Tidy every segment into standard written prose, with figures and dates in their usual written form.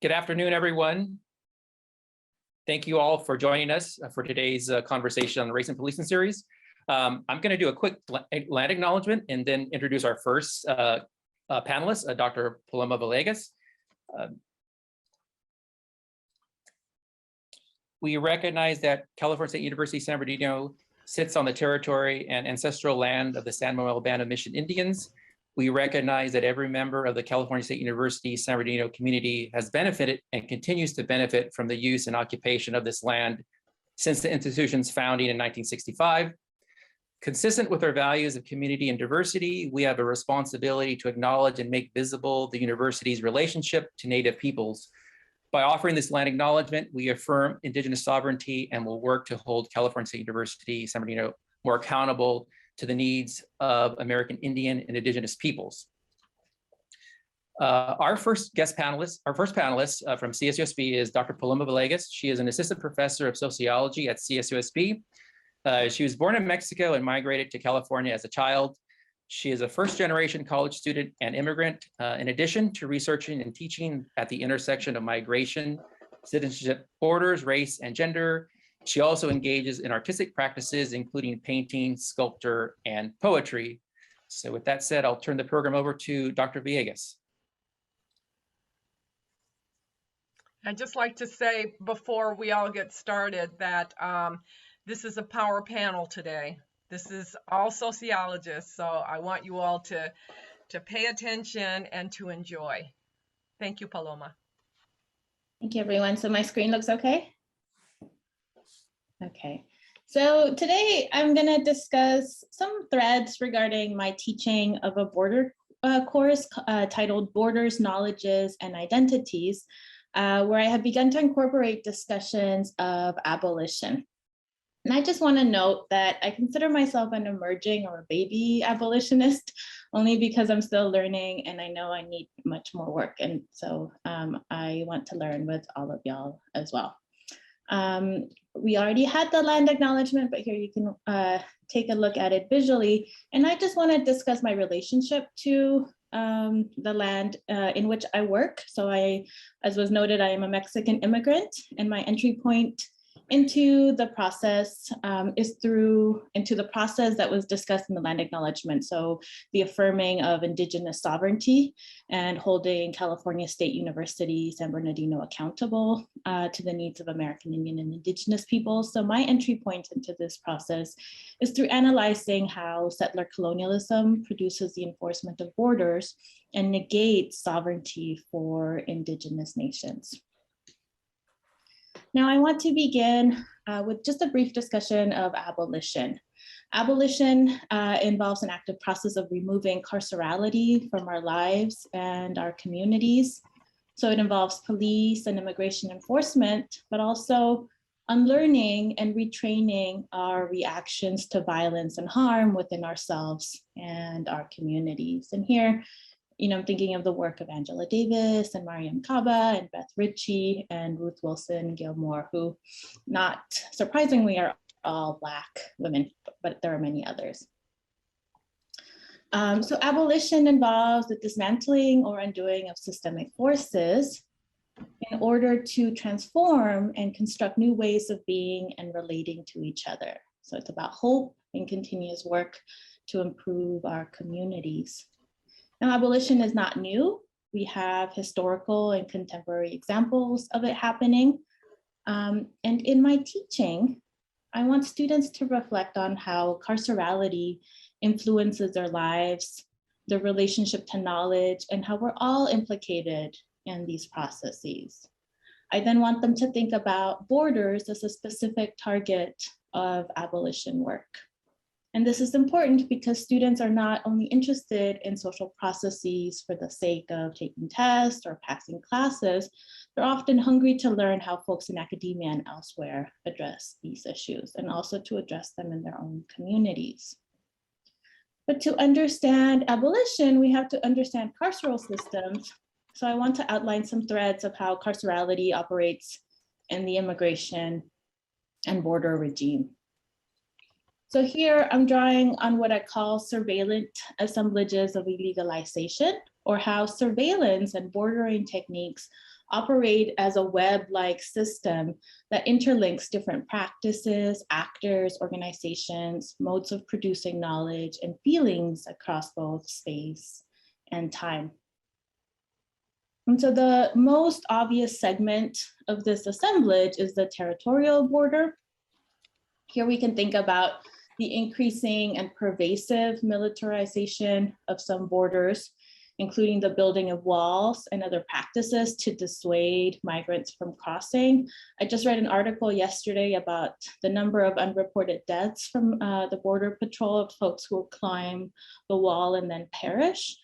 Good afternoon, everyone. Thank you all for joining us for today's conversation on the Race and Policing series. I'm going to do a quick land acknowledgement and then introduce our first panelist, Dr. Paloma Villegas. We recognize that California State University San Bernardino sits on the territory and ancestral land of the San Manuel Band of Mission Indians. We recognize that every member of the California State University San Bernardino community has benefited and continues to benefit from the use and occupation of this land since the institution's founding in 1965. Consistent with our values of community and diversity, we have a responsibility to acknowledge and make visible the university's relationship to Native peoples. By offering this land acknowledgement, we affirm Indigenous sovereignty and will work to hold California State University San Bernardino more accountable to the needs of American Indian and Indigenous peoples. Our first panelist from CSUSB is Dr. Paloma Villegas. She is an assistant professor of sociology at CSUSB. She was born in Mexico and migrated to California as a child. She is a first-generation college student and immigrant. In addition to researching and teaching at the intersection of migration, citizenship, borders, race, and gender, she also engages in artistic practices, including painting, sculpture, and poetry. So with that said, I'll turn the program over to Dr. Villegas. I'd just like to say before we all get started that this is a power panel today. This is all sociologists, so I want you all to pay attention and to enjoy. Thank you, Paloma. Thank you, everyone. So my screen looks okay? Okay, so today I'm going to discuss some threads regarding my teaching of a border course titled Borders, Knowledges, and Identities, where I have begun to incorporate discussions of abolition. And I just want to note that I consider myself an emerging or a baby abolitionist only because I'm still learning and I know I need much more work. And so I want to learn with all of y'all as well. We already had the land acknowledgement, but here you can take a look at it visually. And I just want to discuss my relationship to the land in which I work. So as was noted, I am a Mexican immigrant, and my entry point into the process is into the process that was discussed in the land acknowledgement. So the affirming of Indigenous sovereignty and holding California State University San Bernardino accountable to the needs of American Indian and Indigenous peoples. So my entry point into this process is through analyzing how settler colonialism produces the enforcement of borders and negates sovereignty for Indigenous nations. Now, I want to begin with just a brief discussion of abolition. Abolition involves an active process of removing carcerality from our lives and our communities. So it involves police and immigration enforcement, but also unlearning and retraining our reactions to violence and harm within ourselves and our communities. And here, I'm thinking of the work of Angela Davis and Mariam Kaba and Beth Ritchie and Ruth Wilson Gilmore, who, not surprisingly, are all Black women, but there are many others. So abolition involves the dismantling or undoing of systemic forces in order to transform and construct new ways of being and relating to each other. So it's about hope and continuous work to improve our communities. Now, abolition is not new. We have historical and contemporary examples of it happening. And in my teaching, I want students to reflect on how carcerality influences their lives, their relationship to knowledge, and how we're all implicated in these processes. I then want them to think about borders as a specific target of abolition work. And this is important because students are not only interested in social processes for the sake of taking tests or passing classes, they're often hungry to learn how folks in academia and elsewhere address these issues and also to address them in their own communities. But to understand abolition, we have to understand carceral systems. So I want to outline some threads of how carcerality operates in the immigration and border regime. So here I'm drawing on what I call surveillance assemblages of illegalization, or how surveillance and bordering techniques operate as a web-like system that interlinks different practices, actors, organizations, modes of producing knowledge, and feelings across both space and time. And so the most obvious segment of this assemblage is the territorial border. Here we can think about the increasing and pervasive militarization of some borders, including the building of walls and other practices to dissuade migrants from crossing. I just read an article yesterday about the number of unreported deaths from the Border Patrol of folks who will climb the wall and then perish.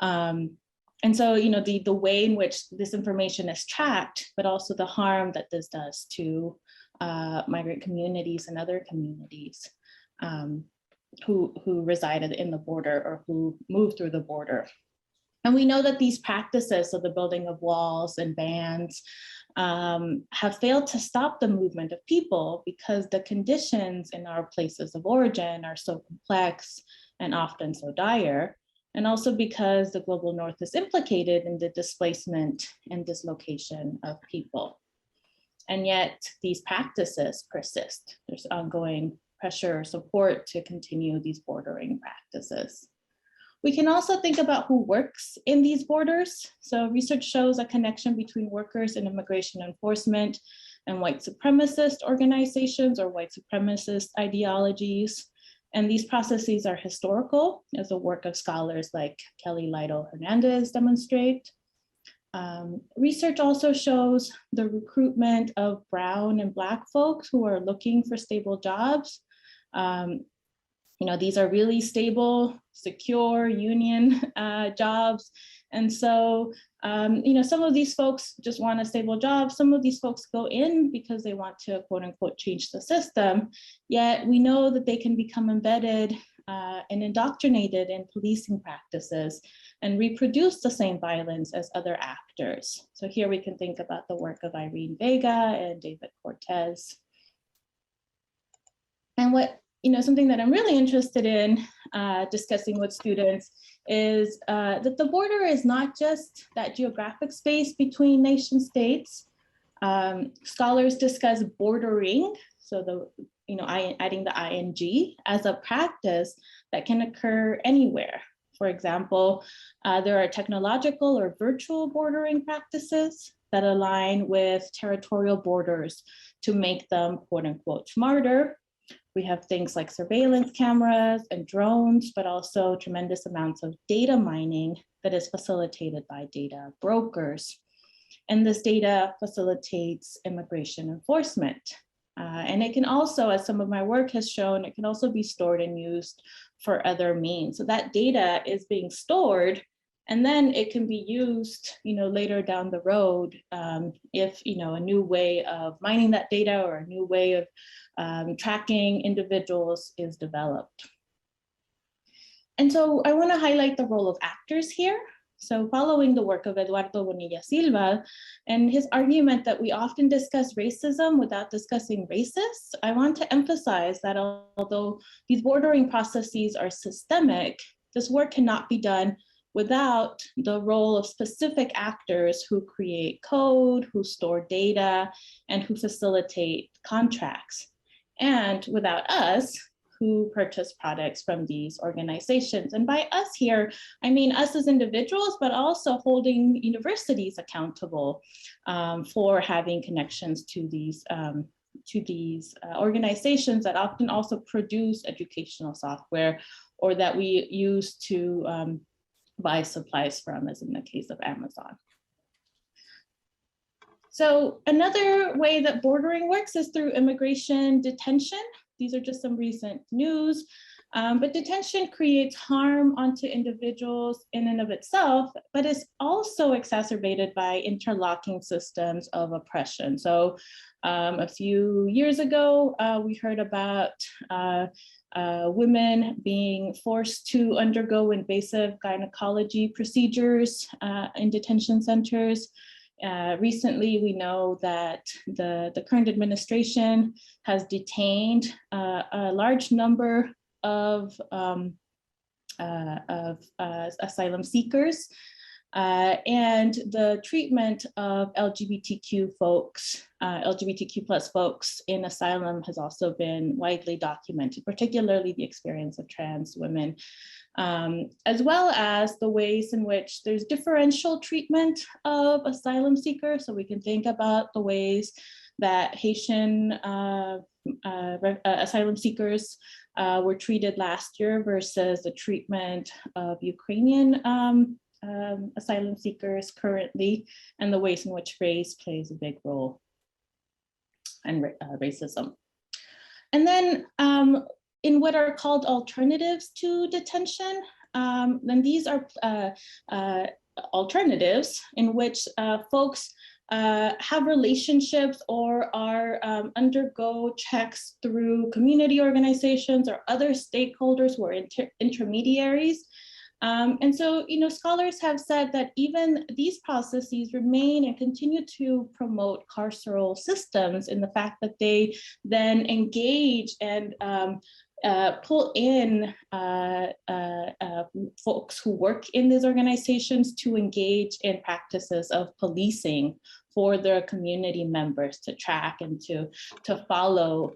And so, the way in which this information is tracked, but also the harm that this does to migrant communities and other communities who resided in the border or who moved through the border. And we know that these practices, so the building of walls and bans, have failed to stop the movement of people because the conditions in our places of origin are so complex and often so dire, and also because the global north is implicated in the displacement and dislocation of people. And yet these practices persist. There's ongoing pressure or support to continue these bordering practices. We can also think about who works in these borders. So research shows a connection between workers in immigration enforcement and white supremacist organizations or white supremacist ideologies. And these processes are historical, as the work of scholars like Kelly Lytle Hernandez demonstrate. Research also shows the recruitment of brown and Black folks who are looking for stable jobs. These are really stable, secure union jobs. And so, some of these folks just want a stable job. Some of these folks go in because they want to, quote unquote, change the system. Yet we know that they can become embedded and indoctrinated in policing practices and reproduce the same violence as other actors. So here we can think about the work of Irene Vega and David Cortez. And something that I'm really interested in discussing with students is that the border is not just that geographic space between nation states. Scholars discuss bordering, so adding the ing as a practice that can occur anywhere. For example, there are technological or virtual bordering practices that align with territorial borders to make them, quote unquote, smarter. We have things like surveillance cameras and drones, but also tremendous amounts of data mining that is facilitated by data brokers. And this data facilitates immigration enforcement. And it can also, as some of my work has shown, it can also be stored and used for other means. So that data is being stored, and then it can be used, later down the road if, a new way of mining that data or a new way of tracking individuals is developed. And so I want to highlight the role of actors here. So following the work of Eduardo Bonilla Silva and his argument that we often discuss racism without discussing racists, I want to emphasize that although these bordering processes are systemic, this work cannot be done without the role of specific actors who create code, who store data, and who facilitate contracts. And without us, who purchase products from these organizations. And by us here, I mean us as individuals, but also holding universities accountable for having connections to these organizations that often also produce educational software or that we use to buy supplies from, as in the case of Amazon. So another way that bordering works is through immigration detention. These are just some recent news, but detention creates harm onto individuals in and of itself, but is also exacerbated by interlocking systems of oppression. So a few years ago, we heard about women being forced to undergo invasive gynecology procedures in detention centers. Recently, we know that the current administration has detained a large number of asylum seekers And the treatment of LGBTQ folks, LGBTQ plus folks in asylum has also been widely documented, particularly the experience of trans women, as well as the ways in which there's differential treatment of asylum seekers. So we can think about the ways that Haitian asylum seekers were treated last year versus the treatment of Ukrainian asylum seekers currently, and the ways in which race plays a big role, and racism. And then in what are called alternatives to detention, then these are alternatives in which folks have relationships or are undergo checks through community organizations or other stakeholders who are intermediaries. And so, scholars have said that even these processes remain and continue to promote carceral systems in the fact that they then engage and pull in folks who work in these organizations to engage in practices of policing for their community members to track and to follow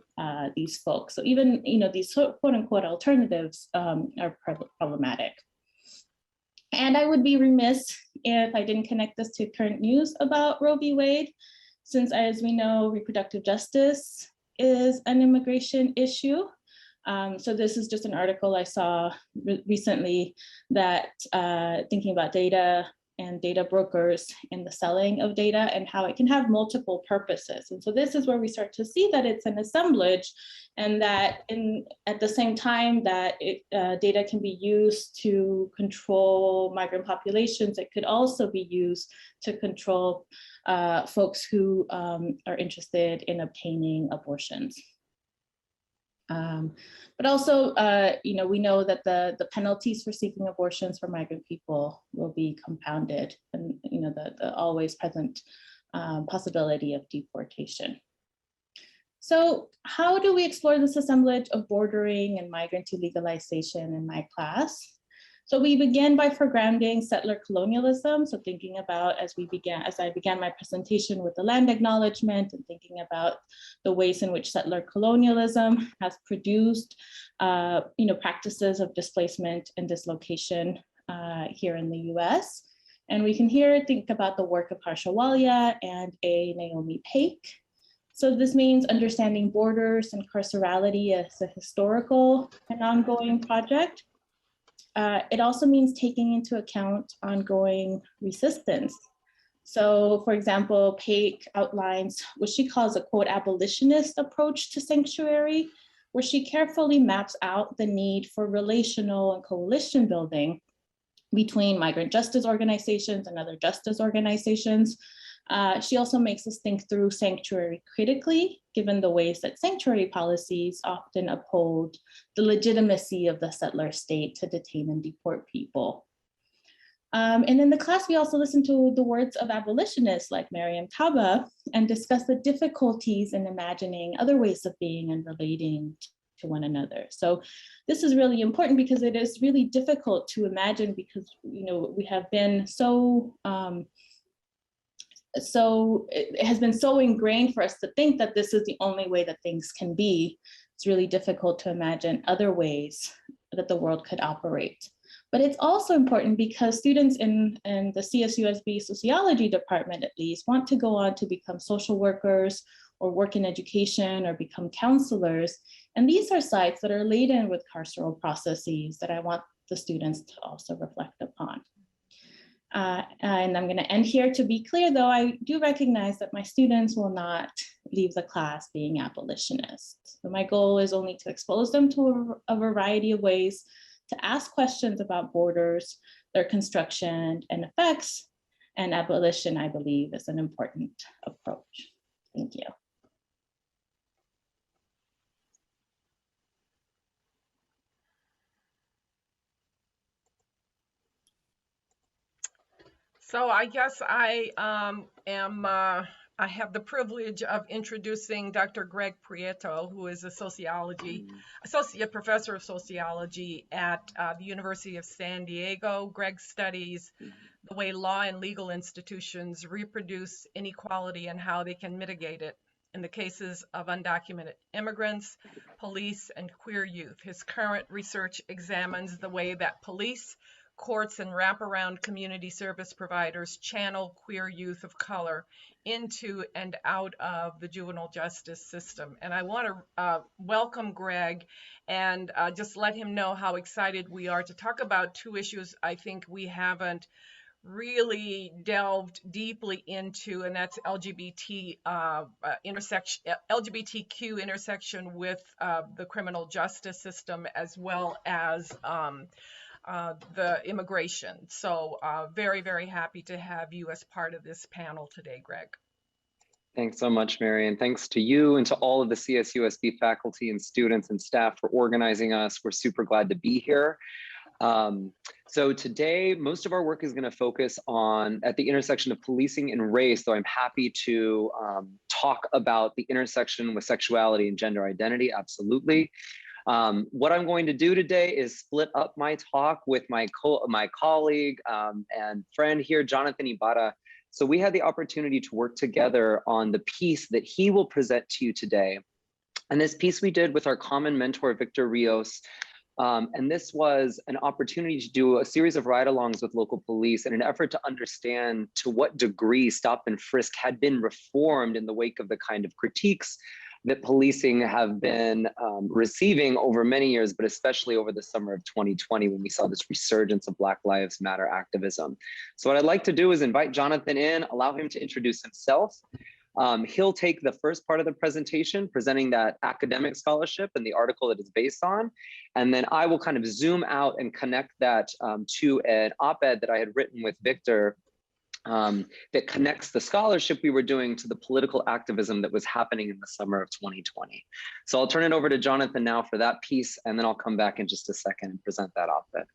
these folks. So even these quote unquote alternatives are problematic. And I would be remiss if I didn't connect this to current news about Roe v. Wade, since as we know, reproductive justice is an immigration issue. So this is just an article I saw recently that thinking about data and data brokers and the selling of data and how it can have multiple purposes. And so this is where we start to see that it's an assemblage, and that at the same time that data can be used to control migrant populations, it could also be used to control folks who are interested in obtaining abortions. But also, we know that the penalties for seeking abortions for migrant people will be compounded, and the always present possibility of deportation. So how do we explore this assemblage of bordering and migrant legalization in my class? So we began by foregrounding settler colonialism. So thinking about, as I began my presentation with the land acknowledgement, and thinking about the ways in which settler colonialism has produced, practices of displacement and dislocation here in the US. And we can here think about the work of Harsha Walia and A. Naomi Paik. So this means understanding borders and carcerality as a historical and ongoing project. It also means taking into account ongoing resistance. So for example, Paik outlines what she calls a quote abolitionist approach to sanctuary, where she carefully maps out the need for relational and coalition building between migrant justice organizations and other justice organizations. She also makes us think through sanctuary critically, given the ways that sanctuary policies often uphold the legitimacy of the settler state to detain and deport people. And in the class, we also listen to the words of abolitionists like Mariam Taba and discuss the difficulties in imagining other ways of being and relating to one another. So this is really important because it is really difficult to imagine, because we have been so it has been so ingrained for us to think that this is the only way that things can be. It's really difficult to imagine other ways that the world could operate. But it's also important because students in the CSUSB sociology department, at least, want to go on to become social workers or work in education or become counselors. And these are sites that are laden with carceral processes that I want the students to also reflect upon. And I'm going to end here. To be clear, though, I do recognize that my students will not leave the class being abolitionists. So my goal is only to expose them to a variety of ways to ask questions about borders, their construction and effects, and abolition, I believe, is an important approach. Thank you. So I guess I am I have the privilege of introducing Dr. Greg Prieto, who is a associate professor of sociology at the University of San Diego. Greg studies the way law and legal institutions reproduce inequality and how they can mitigate it in the cases of undocumented immigrants, police, and queer youth. His current research examines the way that police, courts, and wraparound community service providers channel queer youth of color into and out of the juvenile justice system. And I want to welcome Greg and just let him know how excited we are to talk about two issues I think we haven't really delved deeply into, and that's LGBTQ intersection with the criminal justice system, as well as the immigration. So very, very happy to have you as part of this panel today, Greg. Thanks so much, Mary, and thanks to you and to all of the CSUSB faculty and students and staff for organizing us. We're super glad to be here. So today, most of our work is going to focus on at the intersection of policing and race, though I'm happy to talk about the intersection with sexuality and gender identity, absolutely. What I'm going to do today is split up my talk with my colleague and friend here, Jonathan Ibarra. So we had the opportunity to work together on the piece that he will present to you today. And this piece we did with our common mentor, Victor Rios. And this was an opportunity to do a series of ride-alongs with local police in an effort to understand to what degree stop and frisk had been reformed in the wake of the kind of critiques that policing have been receiving over many years, but especially over the summer of 2020 when we saw this resurgence of Black Lives Matter activism. So what I'd like to do is invite Jonathan in, allow him to introduce himself. He'll take the first part of the presentation, presenting that academic scholarship and the article that it's based on. And then I will kind of zoom out and connect that to an op-ed that I had written with Victor that connects the scholarship we were doing to the political activism that was happening in the summer of 2020. So I'll turn it over to Jonathan now for that piece, and then I'll come back in just a second and present that op-ed.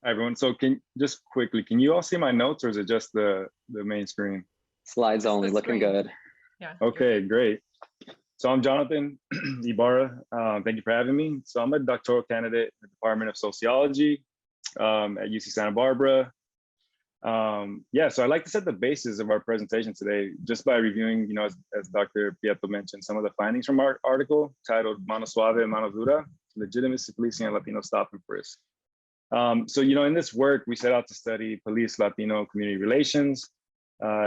Hi, everyone. So can you all see my notes, or is it just the main screen? Slides only, looking good. Yeah. Okay, great. So I'm Jonathan Ibarra. Thank you for having me. So I'm a doctoral candidate in the Department of Sociology at UC Santa Barbara. Yeah, so I'd like to set the basis of our presentation today just by reviewing, as Dr. Prieto mentioned, some of the findings from our article titled Mano Suave and Mano Dura, Legitimacy, Policing, and Latino Stop and Frisk. So, in this work, we set out to study police-Latino community relations.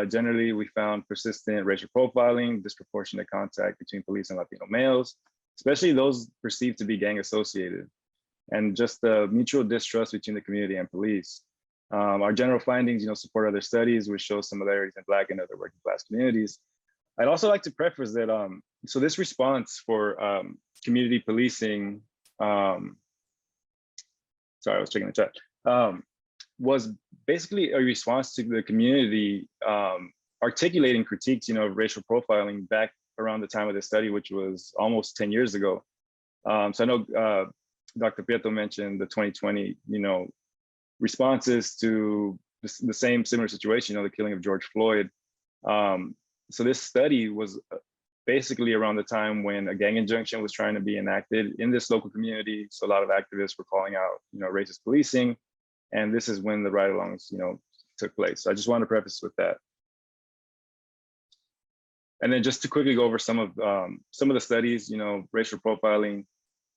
Generally, we found persistent racial profiling, disproportionate contact between police and Latino males, especially those perceived to be gang associated, and just the mutual distrust between the community and police. Our general findings, support other studies which show similarities in Black and other working class communities. I'd also like to preface that, so this response for community policing, sorry, I was checking the chat, was basically a response to the community articulating critiques, of racial profiling back around the time of the study, which was almost 10 years ago. So I know Dr. Prieto mentioned the 2020, responses to the similar situation, the killing of George Floyd. So this study was basically around the time when a gang injunction was trying to be enacted in this local community. So a lot of activists were calling out, racist policing. And this is when the ride-alongs, took place. So I just want to preface with that. And then just to quickly go over some of the studies, racial profiling,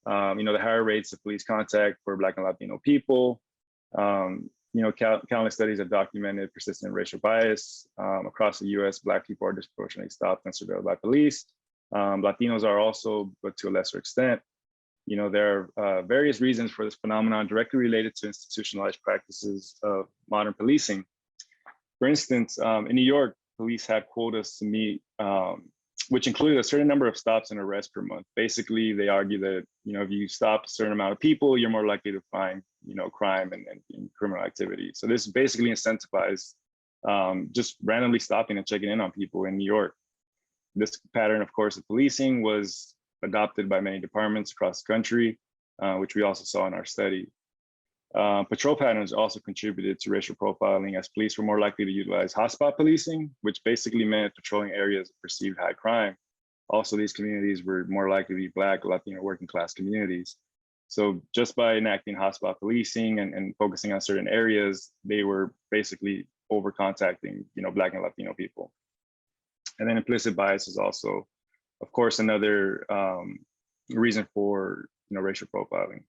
the higher rates of police contact for Black and Latino people. Countless studies have documented persistent racial bias across the US. Black people are disproportionately stopped and surveilled by police. Latinos are also, but to a lesser extent. There are various reasons for this phenomenon directly related to institutionalized practices of modern policing. For instance, in New York, police had quotas to meet, which included a certain number of stops and arrests per month. Basically, they argue that, if you stop a certain amount of people, you're more likely to find, crime and criminal activity. So this basically incentivized just randomly stopping and checking in on people in New York. This pattern, of course, of policing was adopted by many departments across the country, which we also saw in our study. Patrol patterns also contributed to racial profiling, as police were more likely to utilize hotspot policing, which basically meant patrolling areas of perceived high crime. Also, these communities were more likely to be Black, Latino, working class communities. So just by enacting hotspot policing and focusing on certain areas, they were basically over contacting, Black and Latino people. And then implicit bias is also, of course, another reason for racial profiling.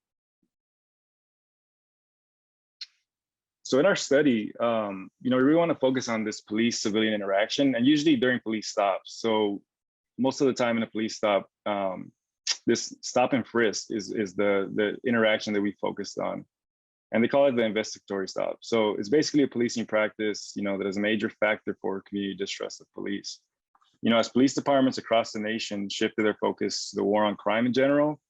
So in our study, we really want to focus on this police-civilian interaction, and usually during police stops. So most of the time in a police stop, this stop and frisk is the interaction that we focused on. And they call it the investigatory stop. So it's basically a policing practice, that is a major factor for community distrust of police. As police departments across the nation shifted their focus to the war on crime in general,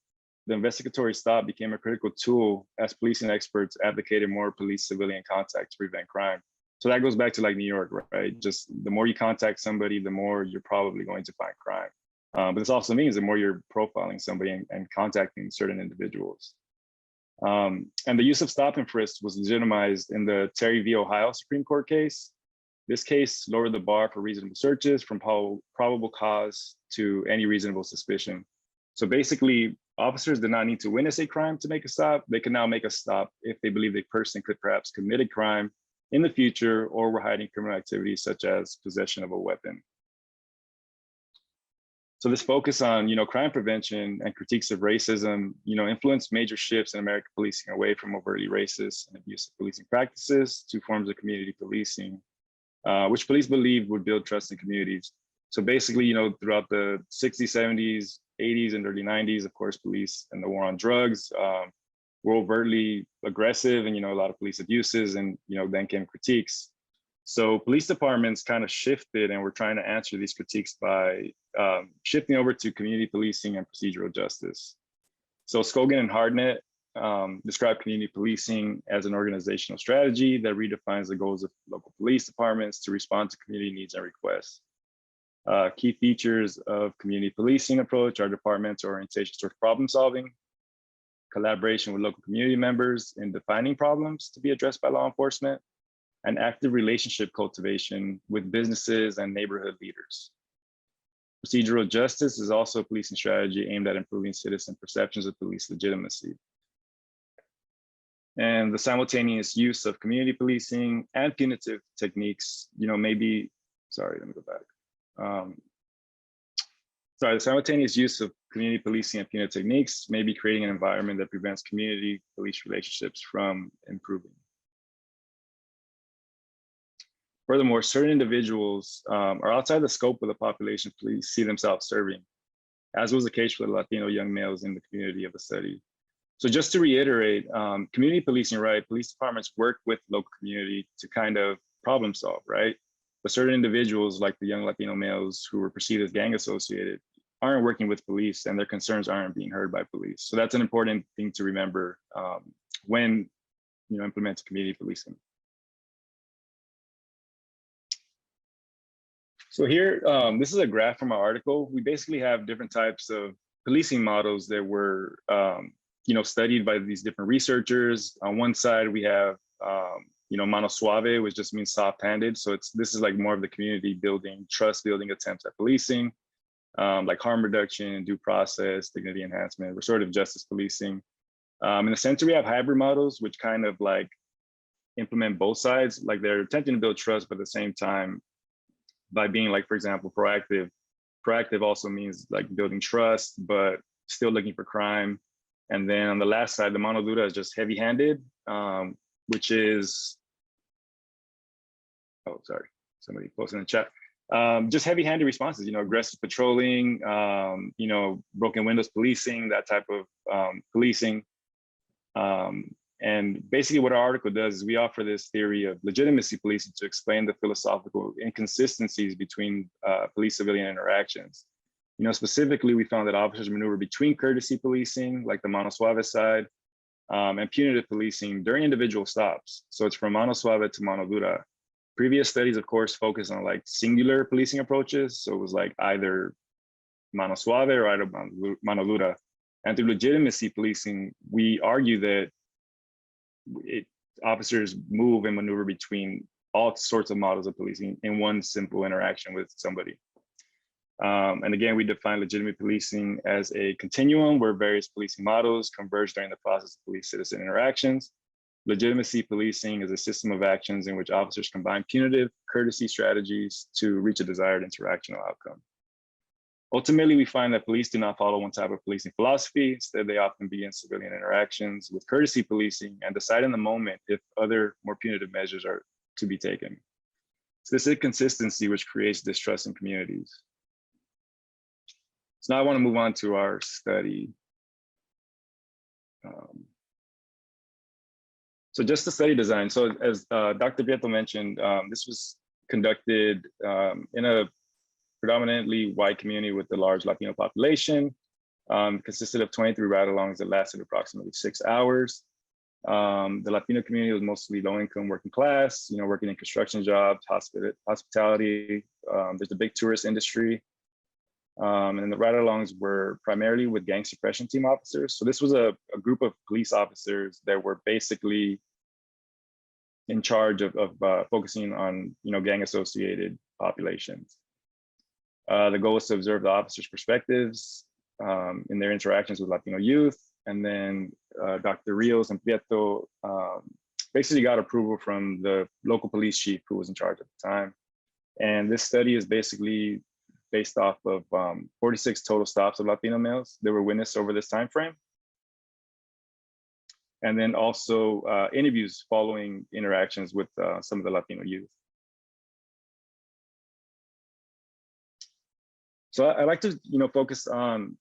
the investigatory stop became a critical tool as policing experts advocated more police-civilian contact to prevent crime. So that goes back to like New York, right? Just the more you contact somebody, the more you're probably going to find crime. But this also means the more you're profiling somebody and contacting certain individuals. And the use of stop and frisk was legitimized in the Terry v. Ohio Supreme Court case. This case lowered the bar for reasonable searches from probable cause to any reasonable suspicion. So basically, officers did not need to witness a crime to make a stop. They could now make a stop if they believe a person could perhaps commit a crime in the future or were hiding criminal activities such as possession of a weapon. So this focus on, crime prevention and critiques of racism, influenced major shifts in American policing away from overtly racist and abusive policing practices to forms of community policing, which police believed would build trust in communities. So basically, throughout the 60s, 70s, 80s, and early 90s, of course, police and the war on drugs were overtly aggressive, and a lot of police abuses, and then came critiques. So police departments kind of shifted, and we're trying to answer these critiques by shifting over to community policing and procedural justice. So Scogan and Hardnett describe community policing as an organizational strategy that redefines the goals of local police departments to respond to community needs and requests. Key features of community policing approach are department's orientation towards problem solving, collaboration with local community members in defining problems to be addressed by law enforcement, and active relationship cultivation with businesses and neighborhood leaders. Procedural justice is also a policing strategy aimed at improving citizen perceptions of police legitimacy. And the simultaneous use of community policing and punitive techniques, the simultaneous use of community policing and punitive techniques may be creating an environment that prevents community police relationships from improving. Furthermore, certain individuals are outside the scope of the population police see themselves serving, as was the case for the Latino young males in the community of the study. So just to reiterate, community policing, right? Police departments work with local community to kind of problem solve, right? But certain individuals, like the young Latino males who were perceived as gang associated, aren't working with police, and their concerns aren't being heard by police. So that's an important thing to remember when implementing community policing. So here, this is a graph from our article. We basically have different types of policing models that were studied by these different researchers. On one side, we have mano suave, which just means soft-handed. So this is like more of the community building, trust building attempts at policing, like harm reduction, due process, dignity enhancement, restorative justice policing. In the center, we have hybrid models, which kind of like implement both sides. Like they're attempting to build trust, but at the same time, by being like, for example, proactive. Proactive also means like building trust, but still looking for crime. And then on the last side, the mano dura is just heavy-handed, which is, oh, sorry, somebody posted in the chat. Just heavy-handed responses, aggressive patrolling, broken windows policing, that type of policing. And basically what our article does is we offer this theory of legitimacy policing to explain the philosophical inconsistencies between police-civilian interactions. Specifically, we found that officers maneuver between courtesy policing, like the mano suave side, and punitive policing during individual stops. So it's from mano suave to mano dura. Previous studies, of course, focus on like singular policing approaches. So it was like either mano suave, right of mano dura. And through legitimacy policing, we argue that officers move and maneuver between all sorts of models of policing in one simple interaction with somebody. And again, we define legitimate policing as a continuum where various policing models converge during the process of police-citizen interactions. Legitimacy policing is a system of actions in which officers combine punitive courtesy strategies to reach a desired interactional outcome. Ultimately, we find that police do not follow one type of policing philosophy. Instead, they often begin civilian interactions with courtesy policing and decide in the moment if other more punitive measures are to be taken. It's this inconsistency which creates distrust in communities. So now I want to move on to our study. So just the study design. So as Dr. Prieto mentioned, this was conducted in a predominantly white community with a large Latino population. Consisted of 23 ride-alongs that lasted approximately 6 hours. The Latino community was mostly low-income working class, working in construction jobs, hospitality. There's a big tourist industry. And the ride-alongs were primarily with gang suppression team officers. So this was a group of police officers that were basically in charge of focusing on gang-associated populations. The goal was to observe the officers' perspectives in their interactions with Latino youth. And then Dr. Rios and Prieto basically got approval from the local police chief who was in charge at the time. And this study is basically based off of 46 total stops of Latino males that were witnessed over this time frame. And then also interviews following interactions with some of the Latino youth. So I like to focus on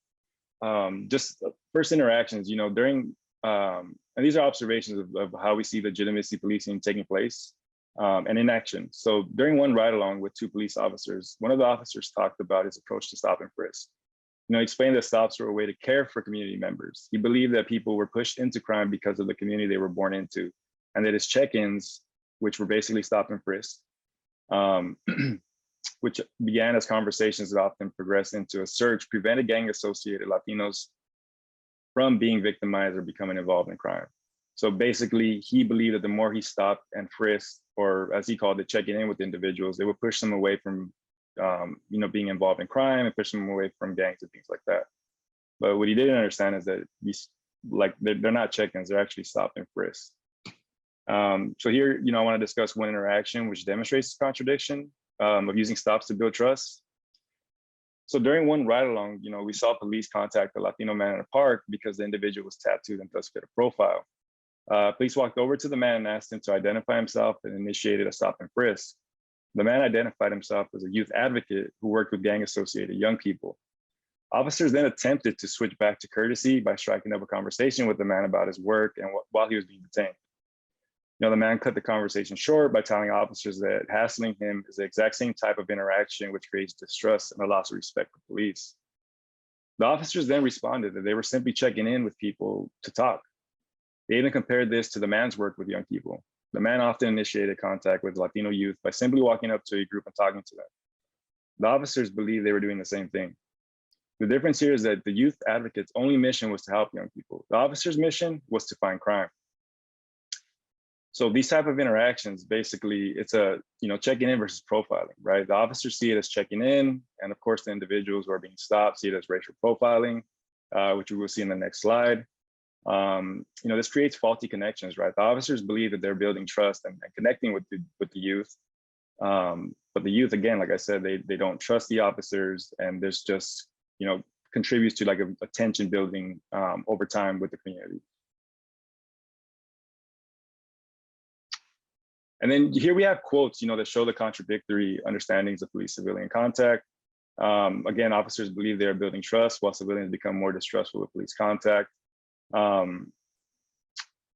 just first interactions, during, and these are observations of how we see legitimacy policing taking place. And in action. So during one ride along with 2 police officers, one of the officers talked about his approach to stop and frisk. He explained that stops were a way to care for community members. He believed that people were pushed into crime because of the community they were born into, and that his check-ins, which were basically stop and frisk, which began as conversations that often progressed into a search, prevented gang-associated Latinos from being victimized or becoming involved in crime. So basically, he believed that the more he stopped and frisked, or as he called it, checking in with individuals, they would push them away from, being involved in crime and push them away from gangs and things like that. But what he didn't understand is that they're not check-ins; they're actually stop and frisk. So here, I want to discuss one interaction which demonstrates this contradiction of using stops to build trust. So during one ride along, we saw police contact a Latino man in a park because the individual was tattooed and thus fit a profile. Police walked over to the man and asked him to identify himself and initiated a stop and frisk. The man identified himself as a youth advocate who worked with gang-associated young people. Officers then attempted to switch back to courtesy by striking up a conversation with the man about his work and while he was being detained. The man cut the conversation short by telling officers that hassling him is the exact same type of interaction which creates distrust and a loss of respect for police. The officers then responded that they were simply checking in with people to talk. They even compared this to the man's work with young people. The man often initiated contact with Latino youth by simply walking up to a group and talking to them. The officers believed they were doing the same thing. The difference here is that the youth advocate's only mission was to help young people. The officer's mission was to find crime. So these type of interactions, basically, it's a checking in versus profiling, right? The officers see it as checking in, and of course, the individuals who are being stopped see it as racial profiling, which we will see in the next slide. This creates faulty connections, right? The officers believe that they're building trust and connecting with the youth, but the youth, again, like I said, they don't trust the officers, and there's just contributes to like a tension building over time with the community. And then here we have quotes, that show the contradictory understandings of police-civilian contact. Again, officers believe they are building trust while civilians become more distrustful of police contact. I'll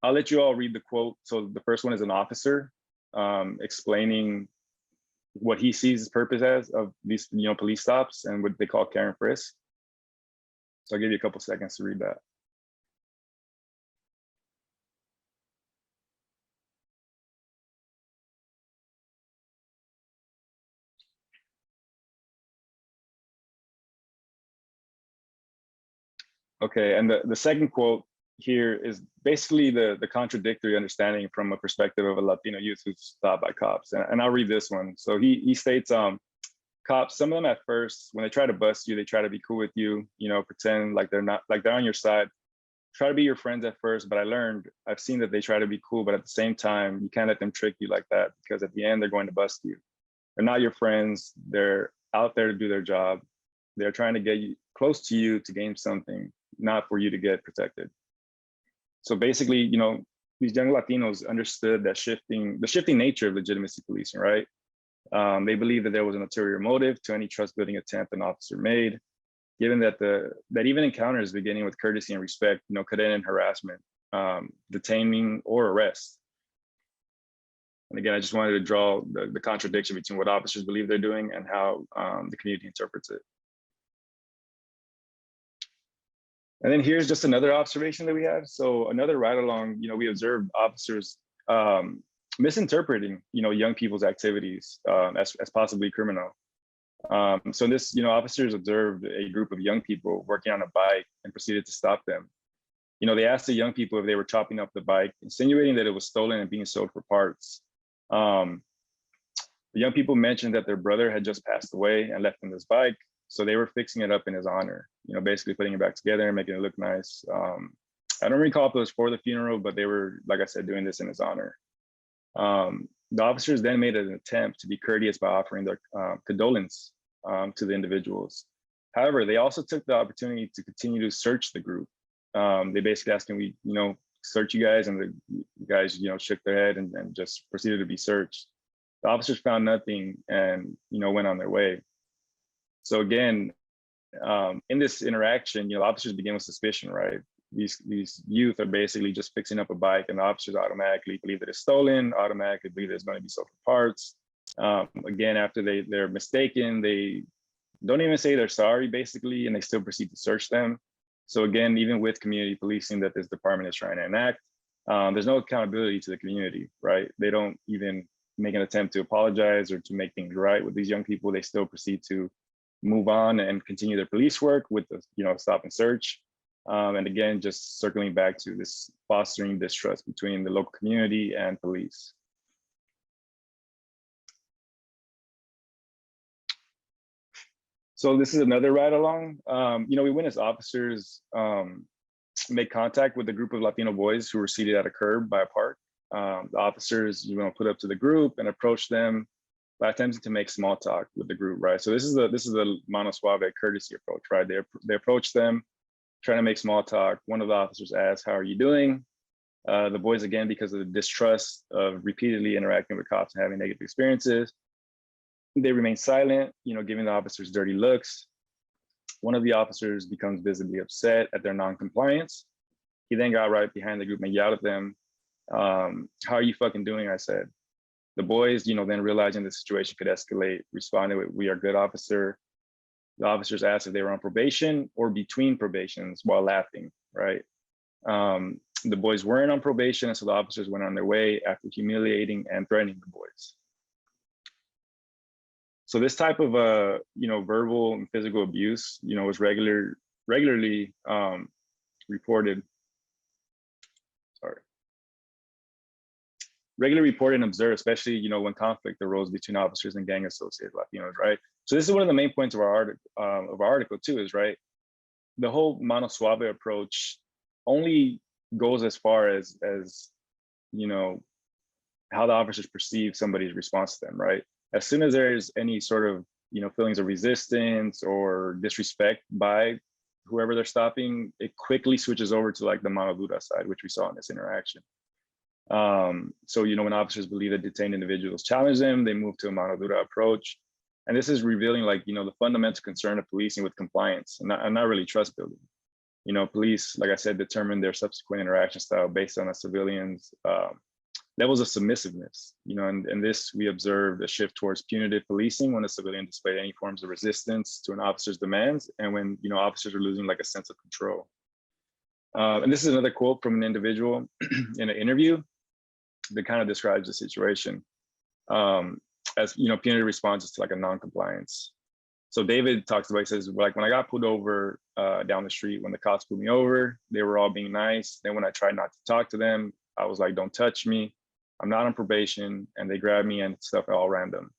let you all read the quote. So the first one is an officer explaining what he sees his purpose as of these police stops and what they call care and frisk. So I'll give you a couple seconds to read that. Okay, and the second quote here is basically the contradictory understanding from a perspective of a Latino youth who's stopped by cops. And I'll read this one. So he states, cops, some of them at first, when they try to bust you, they try to be cool with you, pretend like they're on your side. Try to be your friends at first, but I've seen that they try to be cool, but at the same time, you can't let them trick you like that, because at the end, they're going to bust you. They're not your friends. They're out there to do their job. They're trying to get you close to you to gain something, not for you to get protected. So basically, these young Latinos understood that the shifting nature of legitimacy policing, right? They believed that there was an ulterior motive to any trust building attempt an officer made, given that even encounters beginning with courtesy and respect, could end in harassment, detaining, or arrest. And again, I just wanted to draw the contradiction between what officers believe they're doing and how the community interprets it. And then here's just another observation that we had. So another ride along, we observed officers misinterpreting, young people's activities as possibly criminal. So this, officers observed a group of young people working on a bike and proceeded to stop them. They asked the young people if they were chopping up the bike, insinuating that it was stolen and being sold for parts. The young people mentioned that their brother had just passed away and left them this bike, so they were fixing it up in his honor, basically putting it back together and making it look nice. I don't recall if it was for the funeral, but they were, like I said, doing this in his honor. The officers then made an attempt to be courteous by offering their condolence to the individuals. However, they also took the opportunity to continue to search the group. They basically asked, can we, search you guys? And the guys, shook their head and just proceeded to be searched. The officers found nothing and, went on their way. So again, in this interaction, officers begin with suspicion, right? These youth are basically just fixing up a bike, and the officers automatically believe that it's stolen, automatically believe that it's going to be sold for parts. Again, after they're mistaken, they don't even say they're sorry, basically, and they still proceed to search them. So again, even with community policing that this department is trying to enact, there's no accountability to the community, right? They don't even make an attempt to apologize or to make things right with these young people. They still proceed to move on and continue their police work with the stop and search. And again, just circling back to this fostering distrust between the local community and police. So this is another ride along. We witnessed officers make contact with a group of Latino boys who were seated at a curb by a park. The officers, put up to the group and approach them by attempting to make small talk with the group, right? So this is the mano suave courtesy approach, right? They approach them, trying to make small talk. One of the officers asks, "How are you doing?" The boys, again, because of the distrust of repeatedly interacting with cops and having negative experiences, they remain silent, giving the officers dirty looks. One of the officers becomes visibly upset at their non-compliance. He then got right behind the group and yelled at them, "How are you fucking doing?" I said. The boys, then realizing the situation could escalate, responded with, "We are good, officer." The officers asked if they were on probation or between probations while laughing, right? The boys weren't on probation, and so the officers went on their way after humiliating and threatening the boys. So this type of verbal and physical abuse, was regularly reported. Regularly reported and observed, especially when conflict arose between officers and gang associated Latinos, right? So this is one of the main points of our article too, is right. The whole mano suave approach only goes as far as how the officers perceive somebody's response to them, right? As soon as there's any sort of feelings of resistance or disrespect by whoever they're stopping, it quickly switches over to like the mano dura side, which we saw in this interaction. So when officers believe that detained individuals challenge them, they move to a mano dura approach. And this is revealing the fundamental concern of policing with compliance and not really trust building. Police, like I said, determine their subsequent interaction style based on a civilian's levels of submissiveness. And this, we observed a shift towards punitive policing when a civilian displayed any forms of resistance to an officer's demands, and when officers are losing a sense of control. And this is another quote from an individual in an interview that kind of describes the situation as punitive responses to a non-compliance. So David talks about, he says, like when I got pulled over down the street, when the cops pulled me over, they were all being nice. Then when I tried not to talk to them, I was like, don't touch me. I'm not on probation. And they grabbed me and stuff all random.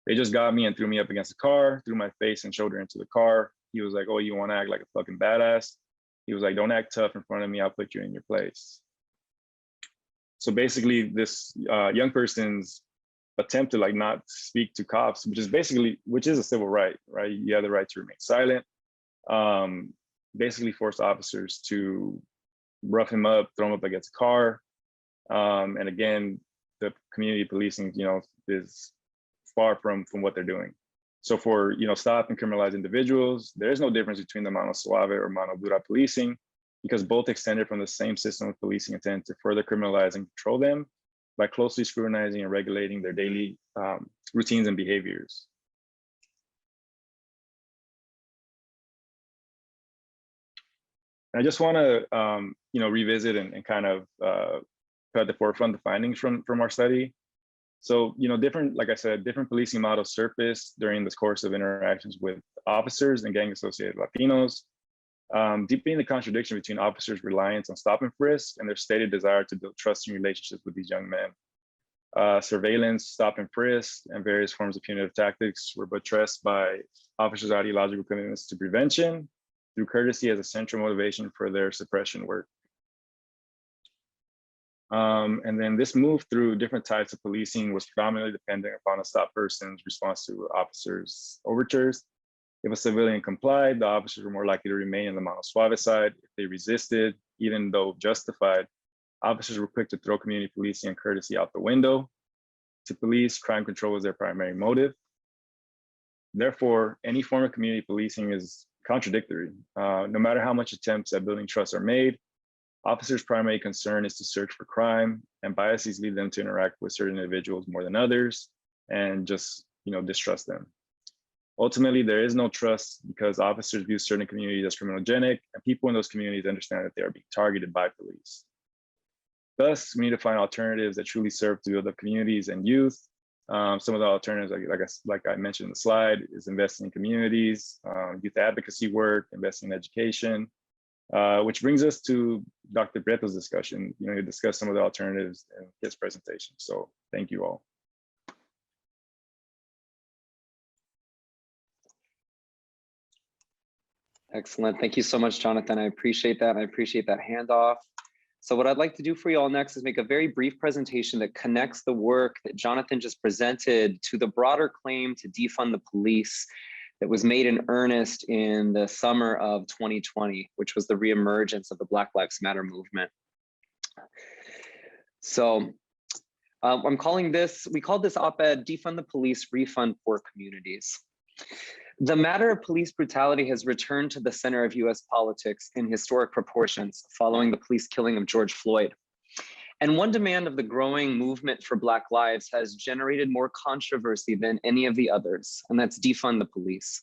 They just got me and threw me up against the car, threw my face and shoulder into the car. He was like, oh, you want to act like a fucking badass? He was like, don't act tough in front of me. I'll put you in your place. So basically this young person's attempt to like not speak to cops, which is a civil right? You have the right to remain silent. Basically forced officers to rough him up, throw him up against a car. And again, the community policing, is far from what they're doing. So for, stop and criminalize individuals, there is no difference between the mano suave or mano dura policing, because both extended from the same system of policing intent to further criminalize and control them by closely scrutinizing and regulating their daily routines and behaviors. I just want to, revisit and kind of put at the forefront the findings from our study. So, like I said, different policing models surfaced during this course of interactions with officers and gang-associated Latinos, deepening the contradiction between officers' reliance on stop and frisk and their stated desire to build trusting relationships with these young men. Surveillance, stop and frisk, and various forms of punitive tactics were buttressed by officers' ideological commitments to prevention through courtesy as a central motivation for their suppression work. And then this move through different types of policing was predominantly dependent upon a stop person's response to officers' overtures. If a civilian complied, the officers were more likely to remain in the mano suave side. If they resisted, even though justified, officers were quick to throw community policing and courtesy out the window. To police, crime control was their primary motive. Therefore, any form of community policing is contradictory. No matter how much attempts at building trust are made, officers' primary concern is to search for crime, and biases lead them to interact with certain individuals more than others and just, distrust them. Ultimately, there is no trust because officers view certain communities as criminogenic, and people in those communities understand that they are being targeted by police. Thus, we need to find alternatives that truly serve to build up communities and youth. Some of the alternatives, like I mentioned in the slide, is investing in communities, youth advocacy work, investing in education, which brings us to Dr. Preto's discussion. He discussed some of the alternatives in his presentation. So thank you all. Excellent. Thank you so much, Jonathan. I appreciate that. I appreciate that handoff. So what I'd like to do for you all next is make a very brief presentation that connects the work that Jonathan just presented to the broader claim to defund the police that was made in earnest in the summer of 2020, which was the reemergence of the Black Lives Matter movement. So we called this op-ed, Defund the Police, Refund Poor Communities. The matter of police brutality has returned to the center of US politics in historic proportions following the police killing of George Floyd. And one demand of the growing movement for Black lives has generated more controversy than any of the others, and that's defund the police.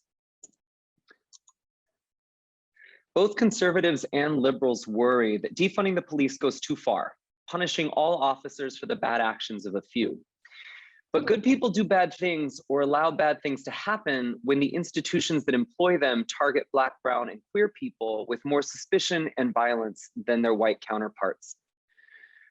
Both conservatives and liberals worry that defunding the police goes too far, punishing all officers for the bad actions of a few. But good people do bad things or allow bad things to happen when the institutions that employ them target Black, brown, and queer people with more suspicion and violence than their white counterparts.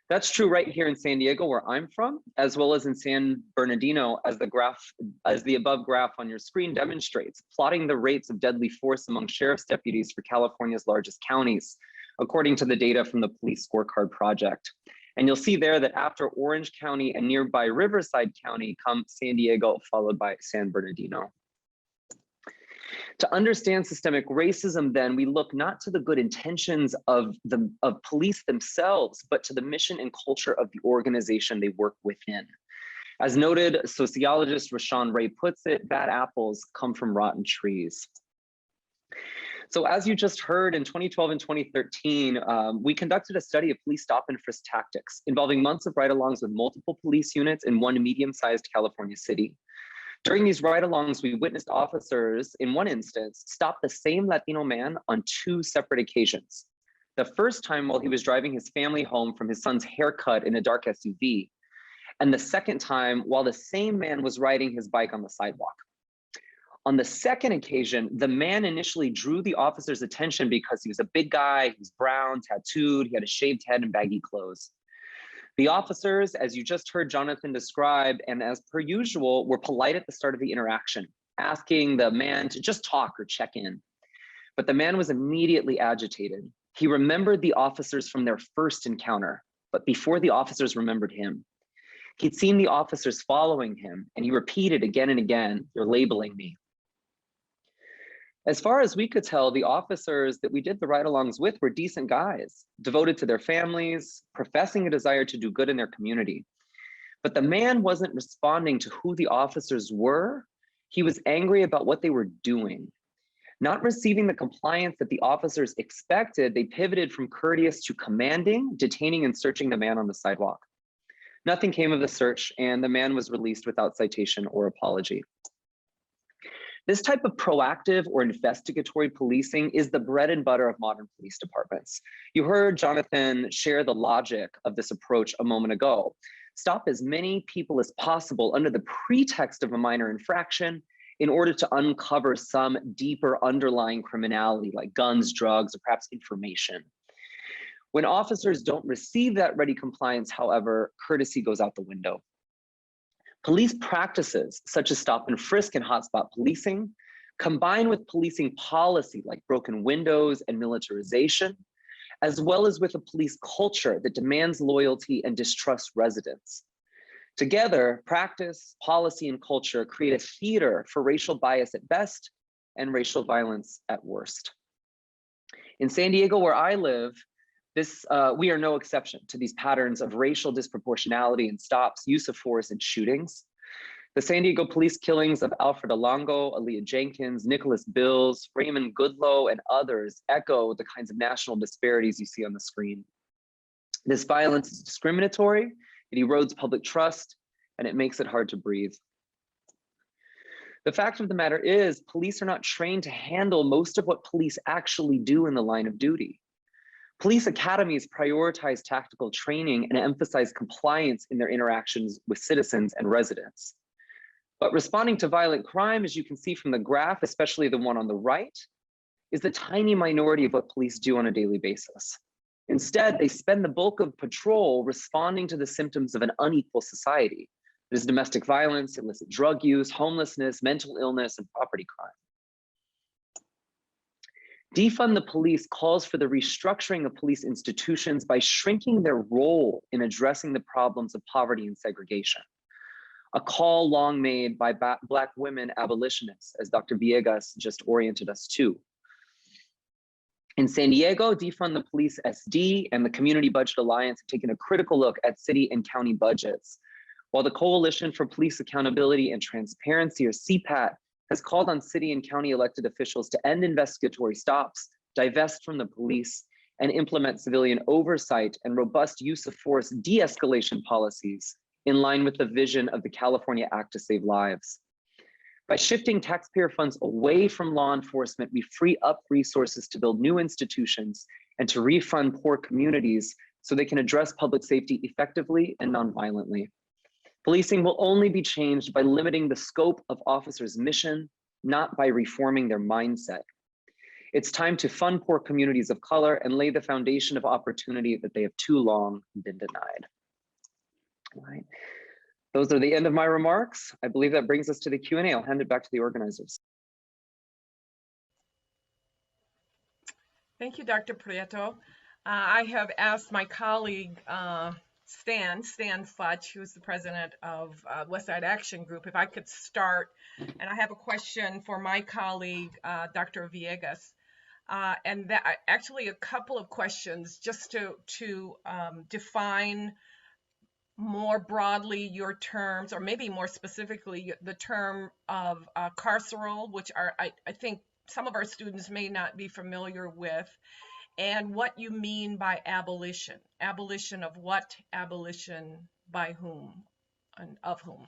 That's true right here in San Diego, where I'm from, as well as in San Bernardino, as the above graph on your screen demonstrates, plotting the rates of deadly force among sheriff's deputies for California's largest counties, according to the data from the Police Scorecard Project. And you'll see there that after Orange County and nearby Riverside County come San Diego, followed by San Bernardino. To understand systemic racism, then, we look not to the good intentions of police themselves, but to the mission and culture of the organization they work within. As noted, sociologist Rashawn Ray puts it, bad apples come from rotten trees. So as you just heard, in 2012 and 2013, we conducted a study of police stop and frisk tactics involving months of ride-alongs with multiple police units in one medium-sized California city. During these ride-alongs, we witnessed officers, in one instance, stop the same Latino man on 2 separate occasions. The first time while he was driving his family home from his son's haircut in a dark SUV, and the second time while the same man was riding his bike on the sidewalk. On the second occasion, the man initially drew the officer's attention because he was a big guy, he was brown, tattooed, he had a shaved head and baggy clothes. The officers, as you just heard Jonathan describe, and as per usual, were polite at the start of the interaction, asking the man to just talk or check in. But the man was immediately agitated. He remembered the officers from their first encounter, but before the officers remembered him. He'd seen the officers following him, and he repeated again and again, "You're labeling me." As far as we could tell, the officers that we did the ride-alongs with were decent guys, devoted to their families, professing a desire to do good in their community. But the man wasn't responding to who the officers were. He was angry about what they were doing. Not receiving the compliance that the officers expected, they pivoted from courteous to commanding, detaining and searching the man on the sidewalk. Nothing came of the search, and the man was released without citation or apology. This type of proactive or investigatory policing is the bread and butter of modern police departments. You heard Jonathan share the logic of this approach a moment ago. Stop as many people as possible under the pretext of a minor infraction in order to uncover some deeper underlying criminality like guns, drugs, or perhaps information. When officers don't receive that ready compliance, however, courtesy goes out the window. Police practices such as stop and frisk and hotspot policing, combined with policing policy like broken windows and militarization, as well as with a police culture that demands loyalty and distrusts residents. Together, practice, policy, and culture create a theater for racial bias at best and racial violence at worst. In San Diego, where I live, we are no exception to these patterns of racial disproportionality in stops, use of force, and shootings. The San Diego police killings of Alfred Alongo, Aaliyah Jenkins, Nicholas Bills, Raymond Goodloe, and others echo the kinds of national disparities you see on the screen. This violence is discriminatory, it erodes public trust, and it makes it hard to breathe. The fact of the matter is, police are not trained to handle most of what police actually do in the line of duty. Police academies prioritize tactical training and emphasize compliance in their interactions with citizens and residents. But responding to violent crime, as you can see from the graph, especially the one on the right, is the tiny minority of what police do on a daily basis. Instead, they spend the bulk of patrol responding to the symptoms of an unequal society. It is domestic violence, illicit drug use, homelessness, mental illness, and property crime. Defund the police calls for the restructuring of police institutions by shrinking their role in addressing the problems of poverty and segregation. A call long made by Black women abolitionists, as Dr. Villegas just oriented us to. In San Diego, Defund the Police SD and the Community Budget Alliance have taken a critical look at city and county budgets, while the Coalition for Police Accountability and Transparency, or CPAT, has called on city and county elected officials to end investigatory stops, divest from the police, and implement civilian oversight and robust use of force de-escalation policies in line with the vision of the California Act to Save Lives. By shifting taxpayer funds away from law enforcement, we free up resources to build new institutions and to refund poor communities so they can address public safety effectively and non-violently. Policing will only be changed by limiting the scope of officers' mission, not by reforming their mindset. It's time to fund poor communities of color and lay the foundation of opportunity that they have too long been denied. All right. Those are the end of my remarks. I believe that brings us to the Q&A. I'll hand it back to the organizers. Thank you, Dr. Prieto. I have asked my colleague, Stan Futch, who's the president of Westside Action Group, if I could start. And I have a question for my colleague, Dr. Villegas. And that, actually a couple of questions just to define more broadly your terms, or maybe more specifically the term of carceral, which are, I think some of our students may not be familiar with, and what you mean by abolition. Abolition of what? Abolition by whom and of whom?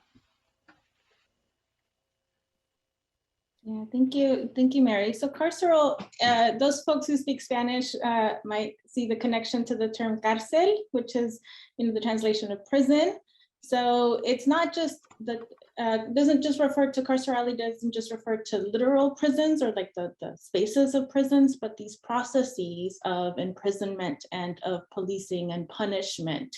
Yeah, thank you, Mary. So carceral, those folks who speak Spanish might see the connection to the term cárcel, which is, the translation of prison. So it's not just the doesn't just refer to carcerality, doesn't just refer to literal prisons or like the spaces of prisons, but these processes of imprisonment and of policing and punishment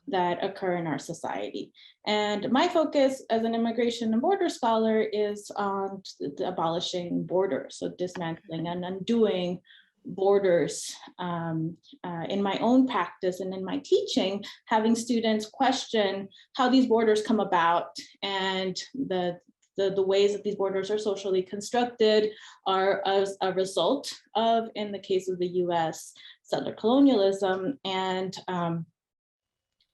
that occur in our society. And my focus as an immigration and border scholar is on the abolishing borders, so dismantling and undoing borders in my own practice and in my teaching, having students question how these borders come about and the ways that these borders are socially constructed are as a result of, in the case of the US, settler colonialism, and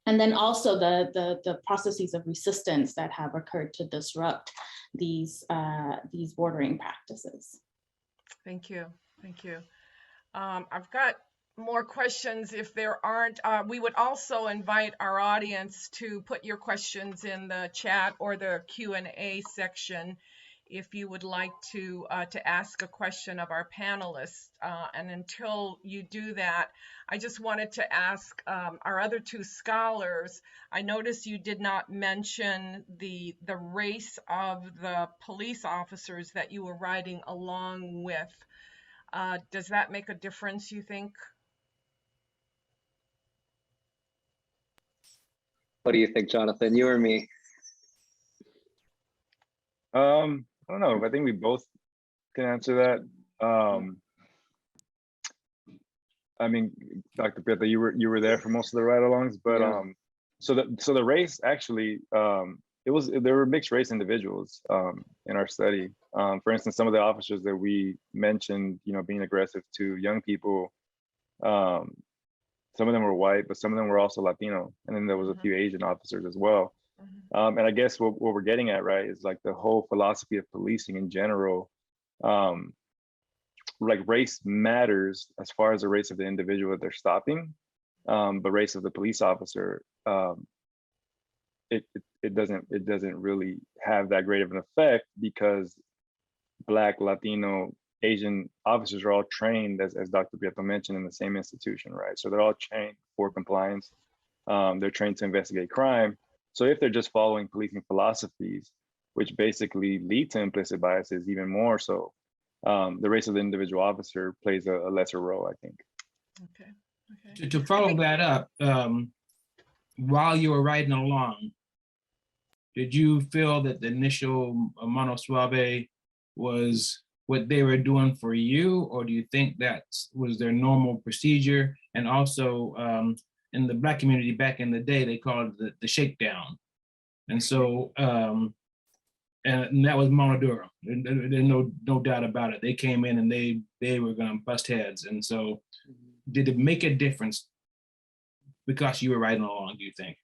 then also the processes of resistance that have occurred to disrupt these bordering practices. Thank you. Thank you. I've got more questions if there aren't. We would also invite our audience to put your questions in the chat or the Q&A section if you would like to ask a question of our panelists. And until you do that, I just wanted to ask our other two scholars. I noticed you did not mention the race of the police officers that you were riding along with. Does that make a difference, you think? What do you think, Jonathan? You or me? I don't know. I think we both can answer that. I mean, Dr. Pieta, you were there for most of the ride-alongs, but Yeah. So the race actually, there were mixed race individuals in our study. For instance, some of the officers that we mentioned, being aggressive to young people, some of them were white, but some of them were also Latino, and then there was a few Asian officers as well. And I guess what we're getting at, right, is like the whole philosophy of policing in general. Like race matters as far as the race of the individual that they're stopping, but race of the police officer, it doesn't really have that great of an effect because Black, Latino, Asian officers are all trained, as Dr. Pieta mentioned, in the same institution, right? So they're all trained for compliance. They're trained to investigate crime. So if they're just following policing philosophies, which basically lead to implicit biases even more so, the race of the individual officer plays a lesser role, I think. Okay. To follow that up, while you were riding along, did you feel that the initial mano suave was what they were doing for you, or do you think that was their normal procedure? And also, in the Black community back in the day, they called it the shakedown. And so, and that was mano duro. There's no doubt about it. They came in and they were gonna bust heads. And so, did it make a difference because you were riding along, do you think?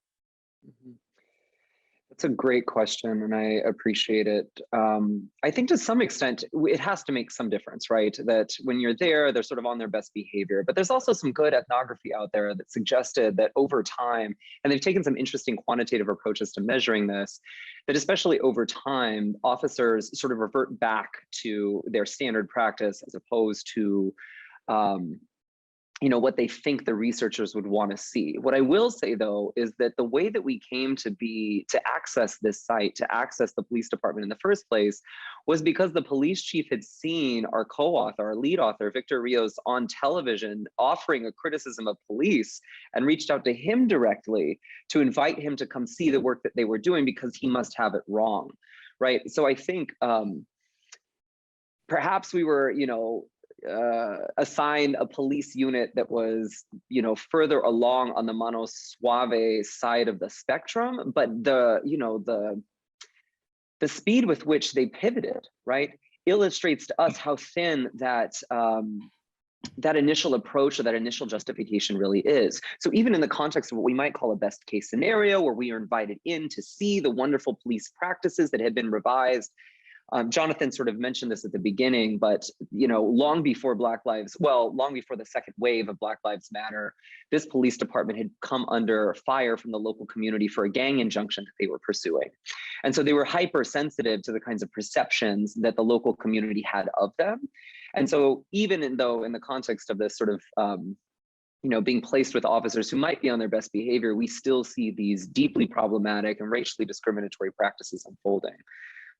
That's a great question, and I appreciate it. I think to some extent, it has to make some difference, right? That when you're there, they're sort of on their best behavior. But there's also some good ethnography out there that suggested that over time, and they've taken some interesting quantitative approaches to measuring this, that especially over time, officers sort of revert back to their standard practice as opposed to what they think the researchers would want to see. What I will say, though, is that the way that we came to access this site, to access the police department in the first place, was because the police chief had seen our co-author, our lead author, Victor Rios, on television offering a criticism of police and reached out to him directly to invite him to come see the work that they were doing because he must have it wrong, right? So I think perhaps we were, assign a police unit that was, further along on the mano suave side of the spectrum, but the speed with which they pivoted, right, illustrates to us how thin that initial approach or that initial justification really is. So even in the context of what we might call a best case scenario, where we are invited in to see the wonderful police practices that had been revised, Jonathan sort of mentioned this at the beginning, but long before the second wave of Black Lives Matter, this police department had come under fire from the local community for a gang injunction that they were pursuing. And so they were hypersensitive to the kinds of perceptions that the local community had of them. And so even though in the context of this sort of being placed with officers who might be on their best behavior, we still see these deeply problematic and racially discriminatory practices unfolding.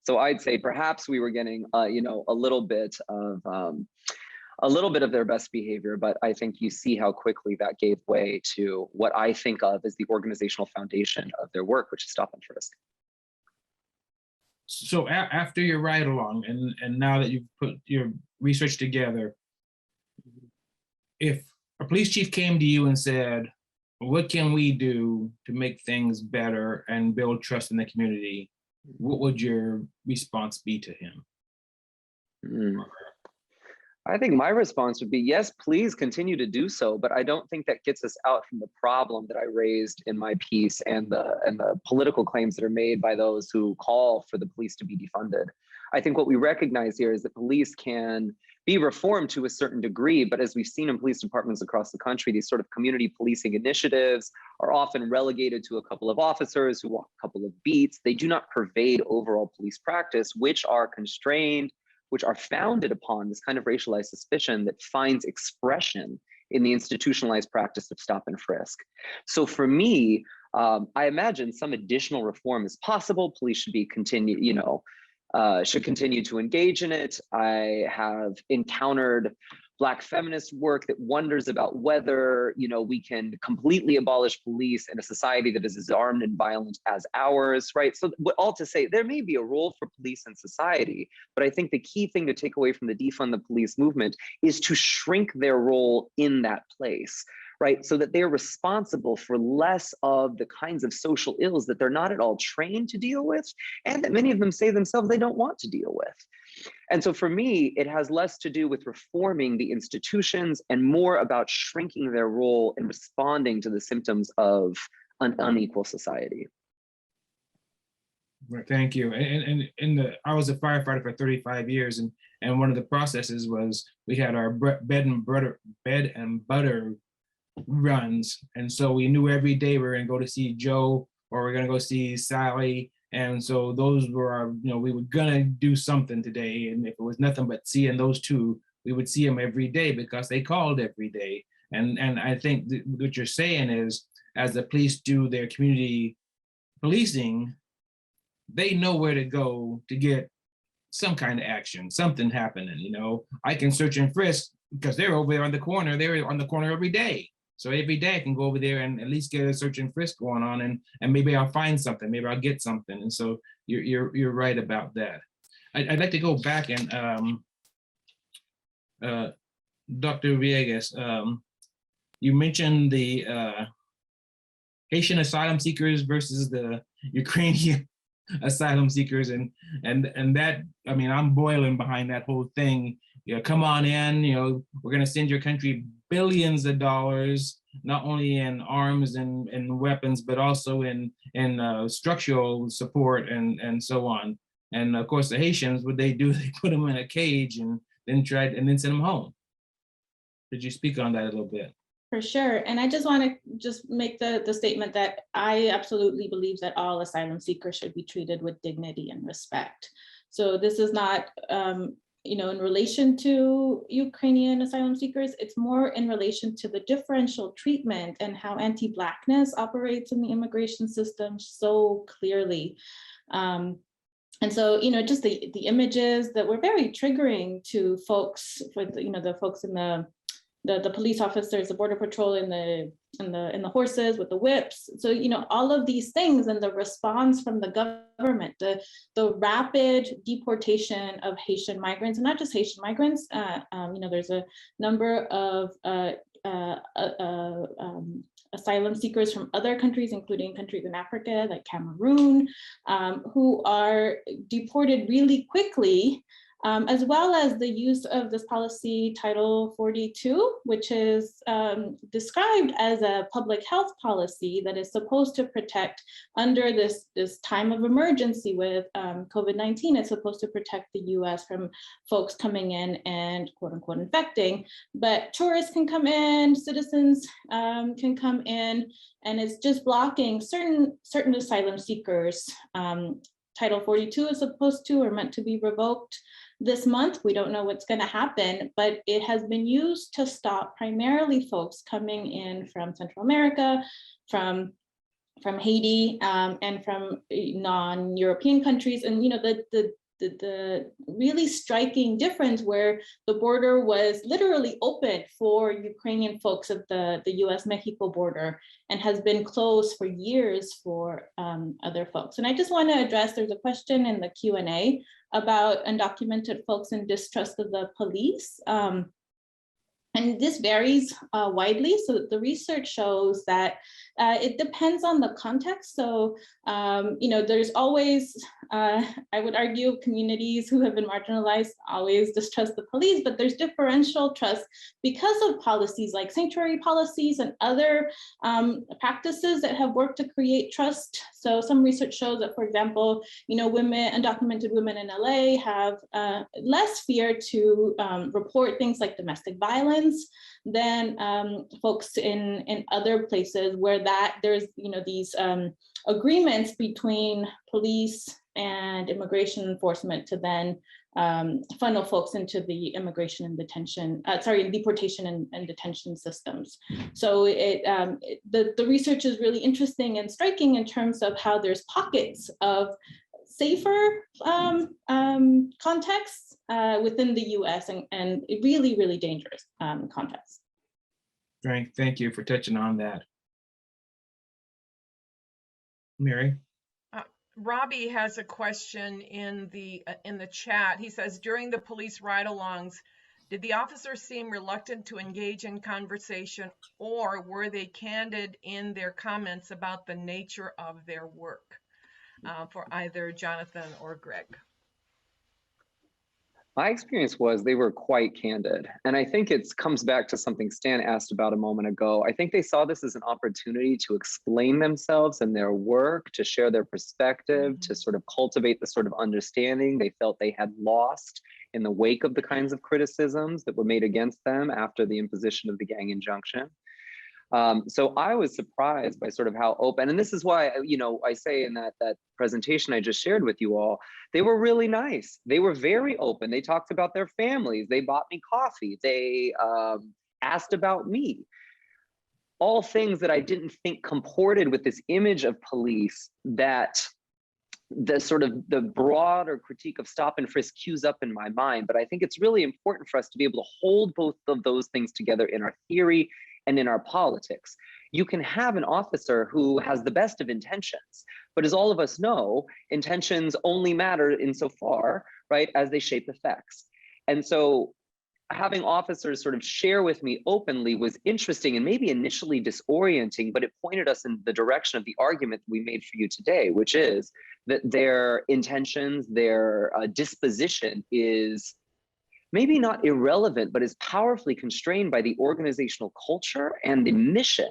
So I'd say perhaps we were getting, a little bit of their best behavior, but I think you see how quickly that gave way to what I think of as the organizational foundation of their work, which is stop and frisk. So after your ride along, and now that you've put your research together, if a police chief came to you and said, what can we do to make things better and build trust in the community, what would your response be to him? I think my response would be, yes, please continue to do so, but I don't think that gets us out from the problem that I raised in my piece and the political claims that are made by those who call for the police to be defunded. I think what we recognize here is that police can be reformed to a certain degree, but as we've seen in police departments across the country, these sort of community policing initiatives are often relegated to a couple of officers who walk a couple of beats. They do not pervade overall police practice, which are constrained, which are founded upon this kind of racialized suspicion that finds expression in the institutionalized practice of stop and frisk. So for me, I imagine some additional reform is possible. Police should be should continue to engage in it. I have encountered Black feminist work that wonders about whether we can completely abolish police in a society that is as armed and violent as ours, right? So all to say, there may be a role for police in society, but I think the key thing to take away from the defund the police movement is to shrink their role in that place, right? So that they're responsible for less of the kinds of social ills that they're not at all trained to deal with, and that many of them say themselves they don't want to deal with. And so for me, it has less to do with reforming the institutions and more about shrinking their role in responding to the symptoms of an unequal society. Right, thank you. And I was a firefighter for 35 years, and one of the processes was we had our bed and butter runs, and so we knew every day we were going to go to see Joe or we're going to go see Sally. And so those were our, we were gonna do something today. And if it was nothing but seeing those two, we would see them every day because they called every day. And I think what you're saying is, as the police do their community policing, they know where to go to get some kind of action, something happening. I can search and frisk because they're over there on the corner. They're on the corner every day. So every day I can go over there and at least get a search and frisk going on, and maybe I'll find something, maybe I'll get something. And so you're right about that. I'd like to go back and Dr. Villegas, you mentioned the Haitian asylum seekers versus the Ukrainian asylum seekers, and that, I'm boiling behind that whole thing. Come on in, we're going to send your country billions of dollars, not only in arms and weapons, but also in structural support and so on. And of course, the Haitians, what they do, they put them in a cage and then send them home. Could you speak on that a little bit? For sure. And I just want to make the statement that I absolutely believe that all asylum seekers should be treated with dignity and respect. So this is not, in relation to Ukrainian asylum seekers, it's more in relation to the differential treatment and how anti-Blackness operates in the immigration system so clearly. And so, just the images that were very triggering to folks, with the folks in the police officers, the border patrol, in the horses with the whips. So, all of these things, and the response from the government, the rapid deportation of Haitian migrants, and not just Haitian migrants. There's a number of asylum seekers from other countries, including countries in Africa, like Cameroon, who are deported really quickly. As well as the use of this policy, Title 42, which is described as a public health policy that is supposed to protect, under this time of emergency with COVID-19, it's supposed to protect the US from folks coming in and quote unquote infecting. But tourists can come in, citizens can come in, and it's just blocking certain asylum seekers. Title 42 is supposed to, or meant to be revoked. this month. We don't know what's going to happen, but it has been used to stop primarily folks coming in from Central America, from Haiti, and from non-European countries. And the really striking difference where the border was literally open for Ukrainian folks at the US-Mexico border and has been closed for years for other folks. And I just want to address, there's a question in the Q&A about undocumented folks and distrust of the police. And this varies widely. So the research shows that it depends on the context. So, there's always, I would argue, communities who have been marginalized always distrust the police, but there's differential trust because of policies like sanctuary policies and other practices that have worked to create trust. So some research shows that, for example, undocumented women in LA have less fear to report things like domestic violence than folks in other places where there's these agreements between police and immigration enforcement to then funnel folks into the immigration and deportation and detention systems. So the research is really interesting and striking in terms of how there's pockets of safer contexts within the US and really, really dangerous contexts. Frank, thank you for touching on that. Mary? Robbie has a question in the chat. He says, during the police ride-alongs, did the officers seem reluctant to engage in conversation, or were they candid in their comments about the nature of their work? For either Jonathan or Greg. My experience was they were quite candid. And I think it comes back to something Stan asked about a moment ago. I think they saw this as an opportunity to explain themselves and their work, to share their perspective, to sort of cultivate the sort of understanding they felt they had lost in the wake of the kinds of criticisms that were made against them after the imposition of the gang injunction. So I was surprised by sort of how open, and this is why, I say in that presentation I just shared with you all, they were really nice. They were very open. They talked about their families. They bought me coffee. They asked about me. All things that I didn't think comported with this image of police that the broader critique of stop and frisk cues up in my mind. But I think it's really important for us to be able to hold both of those things together in our theory and in our politics. You can have an officer who has the best of intentions, but as all of us know, intentions only matter insofar, right, as they shape effects. And so having officers sort of share with me openly was interesting and maybe initially disorienting, but it pointed us in the direction of the argument we made for you today, which is that their intentions, their disposition is maybe not irrelevant, but is powerfully constrained by the organizational culture and the mission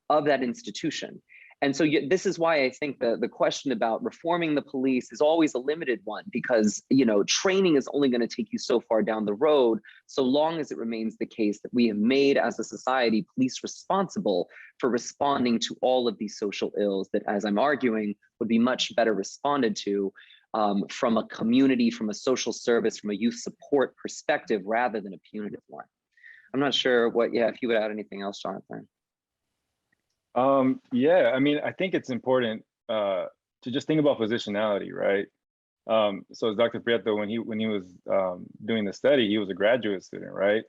of that institution. And so this is why I think the question about reforming the police is always a limited one, because training is only going to take you so far down the road, so long as it remains the case that we have made as a society police responsible for responding to all of these social ills that, as I'm arguing, would be much better responded to from a community, from a social service, from a youth support perspective, rather than a punitive one. I'm not sure if you would add anything else, Jonathan. Yeah, I mean, I think it's important to just think about positionality, right? So as Dr. Prieto, when he was doing the study, he was a graduate student, right?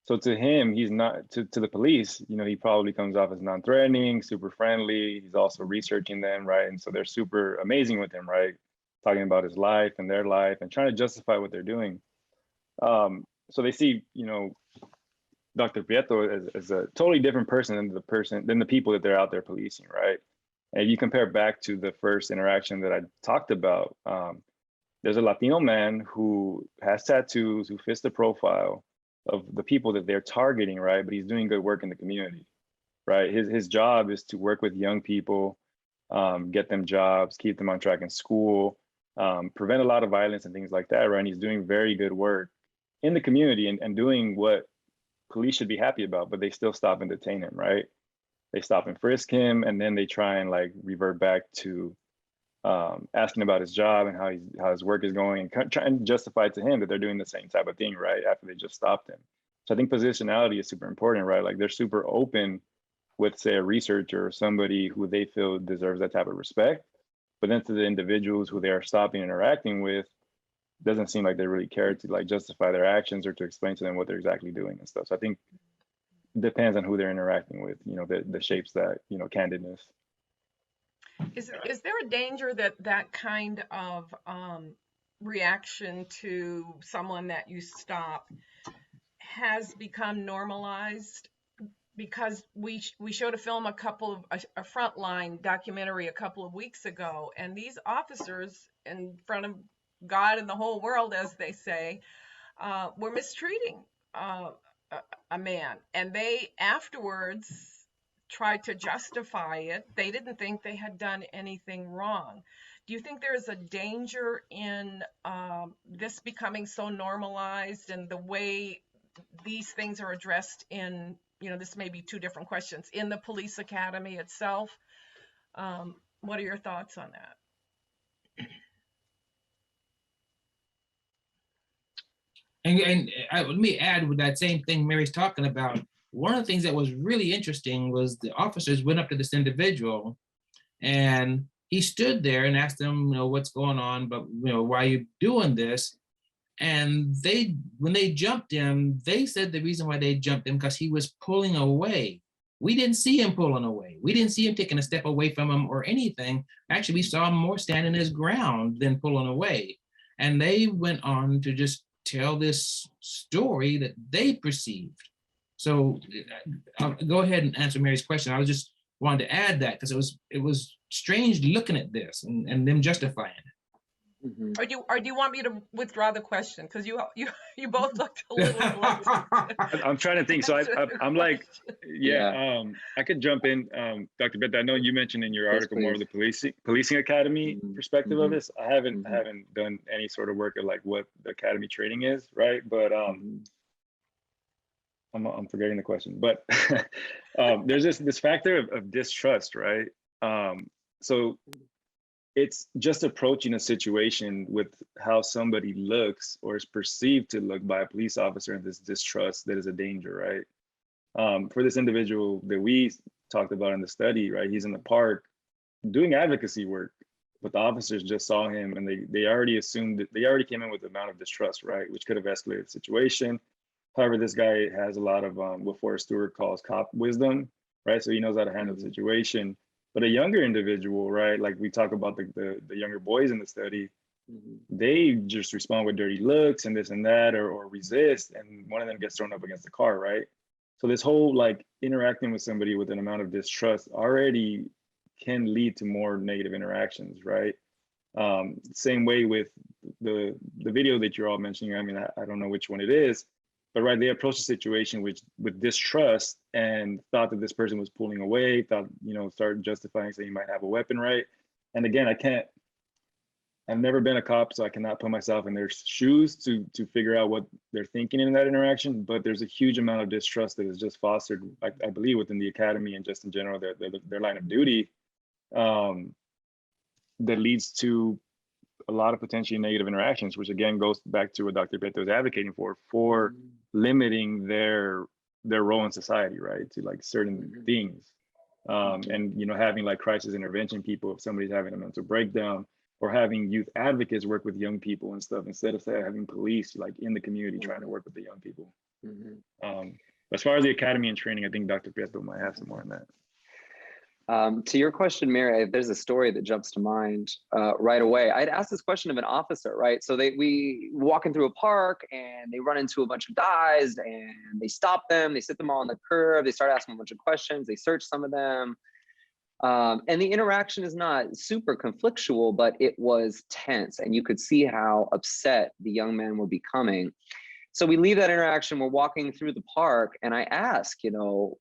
So to him, he's not, to the police, he probably comes off as non-threatening, super friendly. He's also researching them, right? And so they're super amazing with him, right? Talking about his life and their life and trying to justify what they're doing. So they see, Dr. Prieto as a totally different person than the people that they're out there policing, right? And if you compare back to the first interaction that I talked about, there's a Latino man who has tattoos, who fits the profile of the people that they're targeting, right? But he's doing good work in the community, right? His job is to work with young people, get them jobs, keep them on track in school, prevent a lot of violence and things like that, right? And he's doing very good work in the community and doing what police should be happy about, but they still stop and detain him, right? They stop and frisk him, and then they try and revert back to asking about his job and how his work is going, and trying to justify to him that they're doing the same type of thing, right, after they just stopped him. So I think positionality is super important, right? Like they're super open with, say, a researcher or somebody who they feel deserves that type of respect, but then to the individuals who they are stopping and interacting with, doesn't seem like they really care to like justify their actions or to explain to them what they're exactly doing and stuff. So I think it depends on who they're interacting with, you know, that shapes that, you know, candidness. Is there a danger that that kind of reaction to someone that you stop has become normalized? Because we showed a film, a frontline documentary a couple of weeks ago, and these officers in front of God and the whole world, as they say, were mistreating a man, and they afterwards tried to justify it. They didn't think they had done anything wrong. Do you think there is a danger in this becoming so normalized, and the way these things are addressed in, you know, this may be two different questions, in the police academy itself? What are your thoughts on that? And let me add with that same thing Mary's talking about. One of the things that was really interesting was the officers went up to this individual and he stood there and asked them, you know, what's going on, but, you know, why are you doing this? And when they jumped him, they said the reason why they jumped him because he was pulling away. We didn't see him pulling away. We didn't see him taking a step away from him or anything. Actually, we saw him more standing his ground than pulling away. And they went on to just tell this story that they perceived. So I'll go ahead and answer Mary's question. I was just wanted to add that because it was strange looking at this and them justifying it. Mm-hmm. Or do you want me to withdraw the question? Because you both looked a little blank. I'm trying to think. So I'm like, I could jump in. Dr. Beth, I know you mentioned in your article more of the policing academy perspective of this. I haven't done any sort of work at like what the academy training is, right? But I'm forgetting the question. But there's this factor of distrust, right? So it's just approaching a situation with how somebody looks or is perceived to look by a police officer, and this distrust that is a danger, right? For this individual that we talked about in the study, right? He's in the park doing advocacy work, but the officers just saw him and they already assumed that they already came in with the amount of distrust, right? Which could have escalated the situation. However, this guy has a lot of what Forrest Stewart calls cop wisdom, right? So he knows how to handle the situation. But a younger individual, right, like we talk about the younger boys in the study, they just respond with dirty looks and this and that, or resist, and one of them gets thrown up against the car, right? So this whole like interacting with somebody with an amount of distrust already can lead to more negative interactions, right? Same way with the video that you're all mentioning. I mean, I don't know which one it is, but right, they approached the situation with distrust and thought that this person was pulling away, thought, you know, started justifying saying he might have a weapon, right? And again, I've never been a cop, so I cannot put myself in their shoes to figure out what they're thinking in that interaction, but there's a huge amount of distrust that is just fostered, I believe, within the academy and just in general, their line of duty, that leads to a lot of potentially negative interactions, which again goes back to what Dr. Beto was advocating for limiting their role in society, right? To like certain things. And, you know, having like crisis intervention people, if somebody's having a mental breakdown, or having youth advocates work with young people and stuff, instead of say having police like in the community trying to work with the young people. As far as the academy and training, I think Dr. Beto might have some more on that. To your question, Mary, there's a story that jumps to mind right away. I'd asked this question of an officer, right? So we walking through a park and they run into a bunch of guys and they stop them, they sit them all on the curb, they start asking a bunch of questions, they search some of them. And the interaction is not super conflictual, but it was tense, and you could see how upset the young men were becoming. So we leave that interaction, we're walking through the park, and I ask, you know,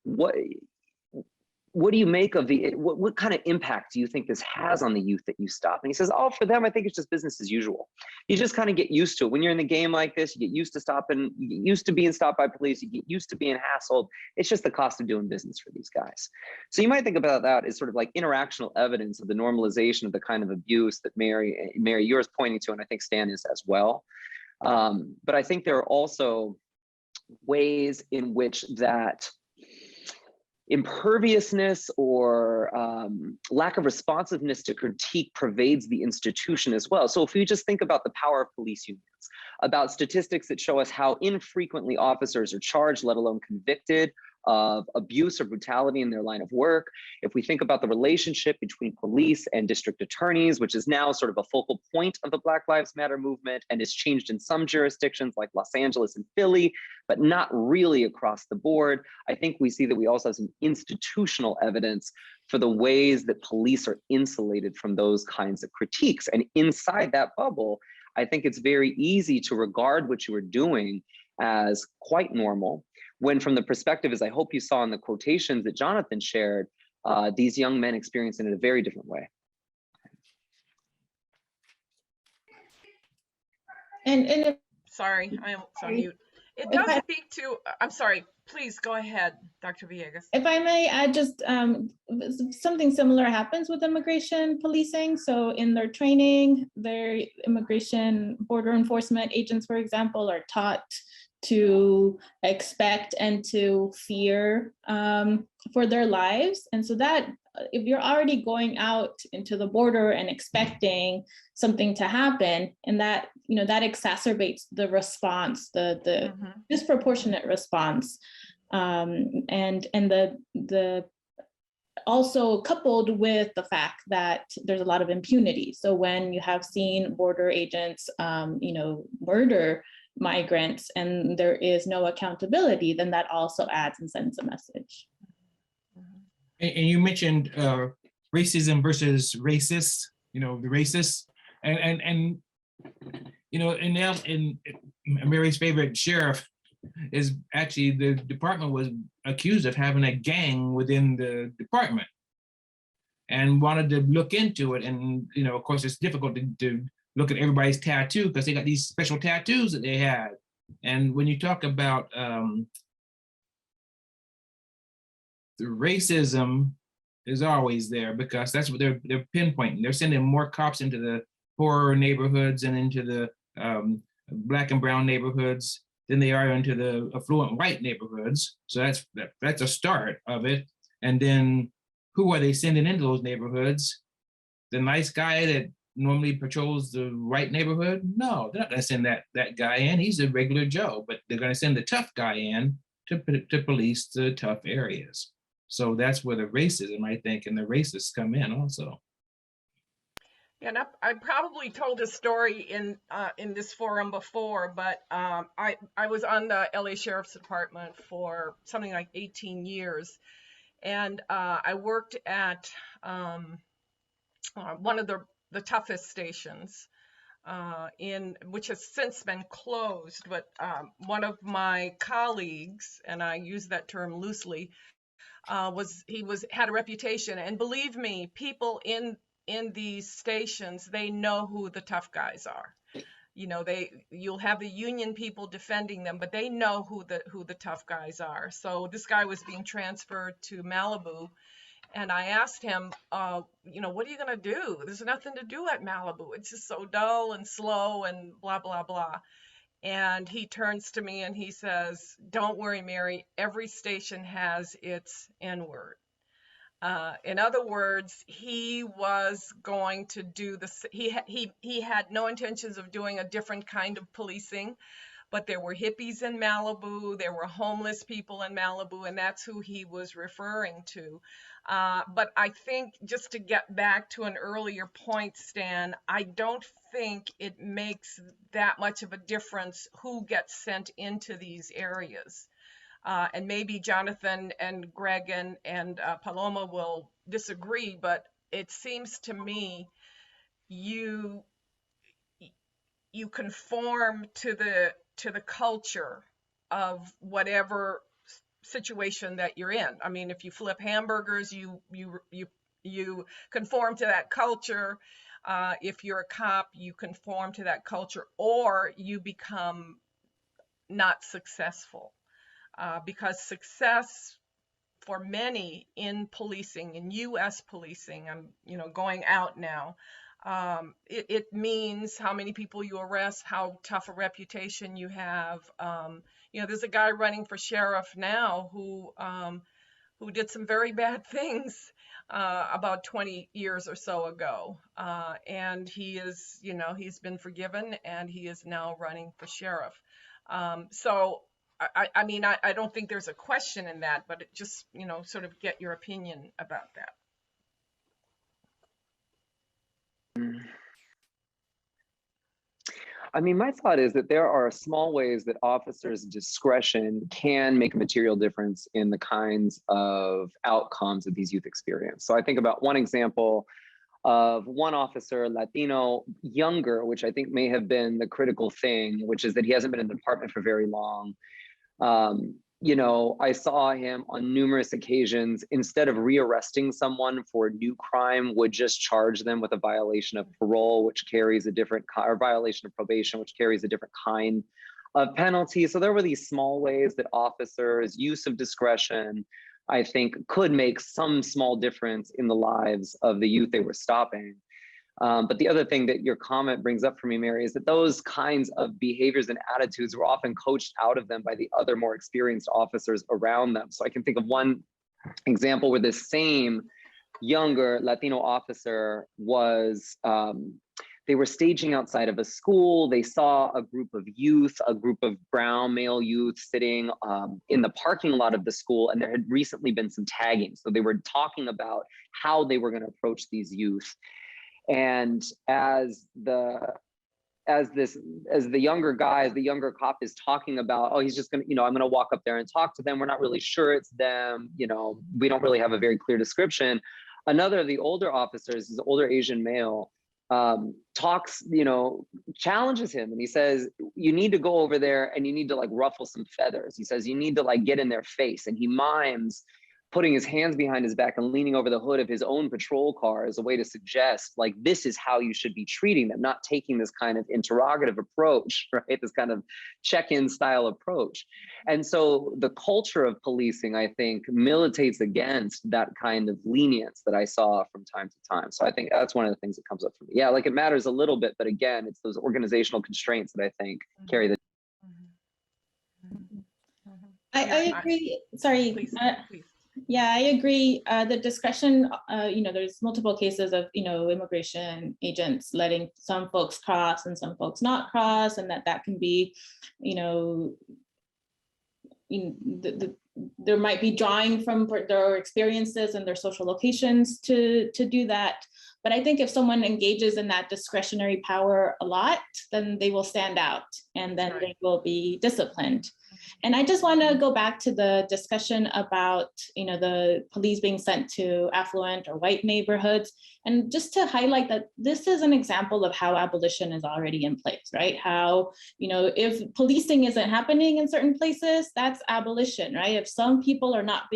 what do you make of what kind of impact do you think this has on the youth that you stop? And he says, oh, for them, I think it's just business as usual. You just kind of get used to it. When you're in the game like this, you get used to stopping, you get used to being stopped by police, you get used to being hassled. It's just the cost of doing business for these guys. So you might think about that as sort of like interactional evidence of the normalization of the kind of abuse that Mary, you're pointing to, and I think Stan is as well. But I think there are also ways in which that imperviousness or lack of responsiveness to critique pervades the institution as well. So if we just think about the power of police unions, about statistics that show us how infrequently officers are charged, let alone convicted of abuse or brutality in their line of work. If we think about the relationship between police and district attorneys, which is now sort of a focal point of the Black Lives Matter movement and is changed in some jurisdictions like Los Angeles and Philly, but not really across the board, I think we see that we also have some institutional evidence for the ways that police are insulated from those kinds of critiques. And inside that bubble, I think it's very easy to regard what you are doing as quite normal, when from the perspective, as I hope you saw in the quotations that Jonathan shared, these young men experience it in a very different way. And Sorry, I am on mute. It does speak to, I'm sorry, please go ahead, Dr. Villegas. if I may add, just something similar happens with immigration policing. So in their training, their immigration border enforcement agents, for example, are taught to expect and to fear for their lives. And so that if you're already going out into the border and expecting something to happen, and that, you know, that exacerbates the response, the disproportionate response. And the also coupled with the fact that there's a lot of impunity. So when you have seen border agents, you know, murder migrants and there is no accountability, then that also adds and sends a message. And you mentioned racism versus racist, you know, the racists, and you know, in Mary's favorite sheriff is actually the department was accused of having a gang within the department and wanted to look into it. And, you know, of course, it's difficult to look at everybody's tattoo because they got these special tattoos that they had. And when you talk about the racism is always there because that's what they're pinpointing. They're sending more cops into the poorer neighborhoods and into the Black and brown neighborhoods than they are into the affluent white neighborhoods. So that's a start of it. And then who are they sending into those neighborhoods? The nice guy that normally patrols the white neighborhood? No, they're not gonna send that guy in. He's a regular Joe, but they're gonna send the tough guy in to police the tough areas. So that's where the racism, I think, and the racists come in also. Yeah, and I probably told a story in this forum before, but I was on the LA Sheriff's Department for something like 18 years, and I worked at one of the toughest stations which has since been closed. But one of my colleagues, and I use that term loosely, had a reputation, and believe me, people in these stations, they know who the tough guys are. You know, you'll have the union people defending them, but they know who the tough guys are. So this guy was being transferred to Malibu, and I asked him, you know, what are you gonna do? There's nothing to do at Malibu. It's just so dull and slow and blah, blah, blah. And he turns to me and he says, don't worry, Mary, every station has its N-word. In other words, he was going to do this. He had no intentions of doing a different kind of policing, but there were hippies in Malibu, there were homeless people in Malibu, and that's who he was referring to. But I think, just to get back to an earlier point, Stan, I don't think it makes that much of a difference who gets sent into these areas. And maybe Jonathan and Greg and Paloma will disagree, but it seems to me you conform to the culture of whatever situation that you're in. I mean, if you flip hamburgers, you conform to that culture. If you're a cop, you conform to that culture, or you become not successful. Because success for many in policing, in U.S. policing, I'm going out now. It means how many people you arrest, how tough a reputation you have. There's a guy running for sheriff now who did some very bad things about 20 years or so ago, and he is, he's been forgiven, and he is now running for sheriff. So I mean, I don't think there's a question in that, but it just, sort of get your opinion about that. I mean, my thought is that there are small ways that officers' discretion can make a material difference in the kinds of outcomes that these youth experience. So I think about one example of one officer, Latino, younger, which I think may have been the critical thing, which is that he hasn't been in the department for very long. I saw him on numerous occasions, instead of rearresting someone for a new crime, would just charge them with a violation of parole, which carries a different, or violation of probation, which carries a different kind of penalty. So there were these small ways that officers' use of discretion, I think, could make some small difference in the lives of the youth they were stopping. But the other thing that your comment brings up for me, Mary, is that those kinds of behaviors and attitudes were often coached out of them by the other more experienced officers around them. So I can think of one example where this same younger Latino officer was, they were staging outside of a school. They saw a group of youth, a group of brown male youth sitting in the parking lot of the school, and there had recently been some tagging. So they were talking about how they were going to approach these youth. And as the younger cop is talking about, oh, he's just gonna, I'm gonna walk up there and talk to them. We're not really sure it's them. We don't really have a very clear description. Another of the older officers, is an older Asian male, talks, challenges him, and he says, you need to go over there and you need to like ruffle some feathers. He says, you need to like get in their face. And he mimes putting his hands behind his back and leaning over the hood of his own patrol car as a way to suggest, like, this is how you should be treating them, not taking this kind of interrogative approach, right? This kind of check-in style approach. And so the culture of policing, I think, militates against that kind of lenience that I saw from time to time. So I think that's one of the things that comes up for me. Yeah, like it matters a little bit, but again, it's those organizational constraints that I think carry the. I agree. Sorry. Please, please. Yeah, I agree. The discretion, there's multiple cases of, immigration agents letting some folks cross and some folks not cross, and that can be, there might be drawing from their experiences and their social locations to do that. But I think if someone engages in that discretionary power a lot, then they will stand out, and then they will be disciplined. And I just want to go back to the discussion about, the police being sent to affluent or white neighborhoods, and just to highlight that this is an example of how abolition is already in place, right? How, if policing isn't happening in certain places, that's abolition, right? If some people are not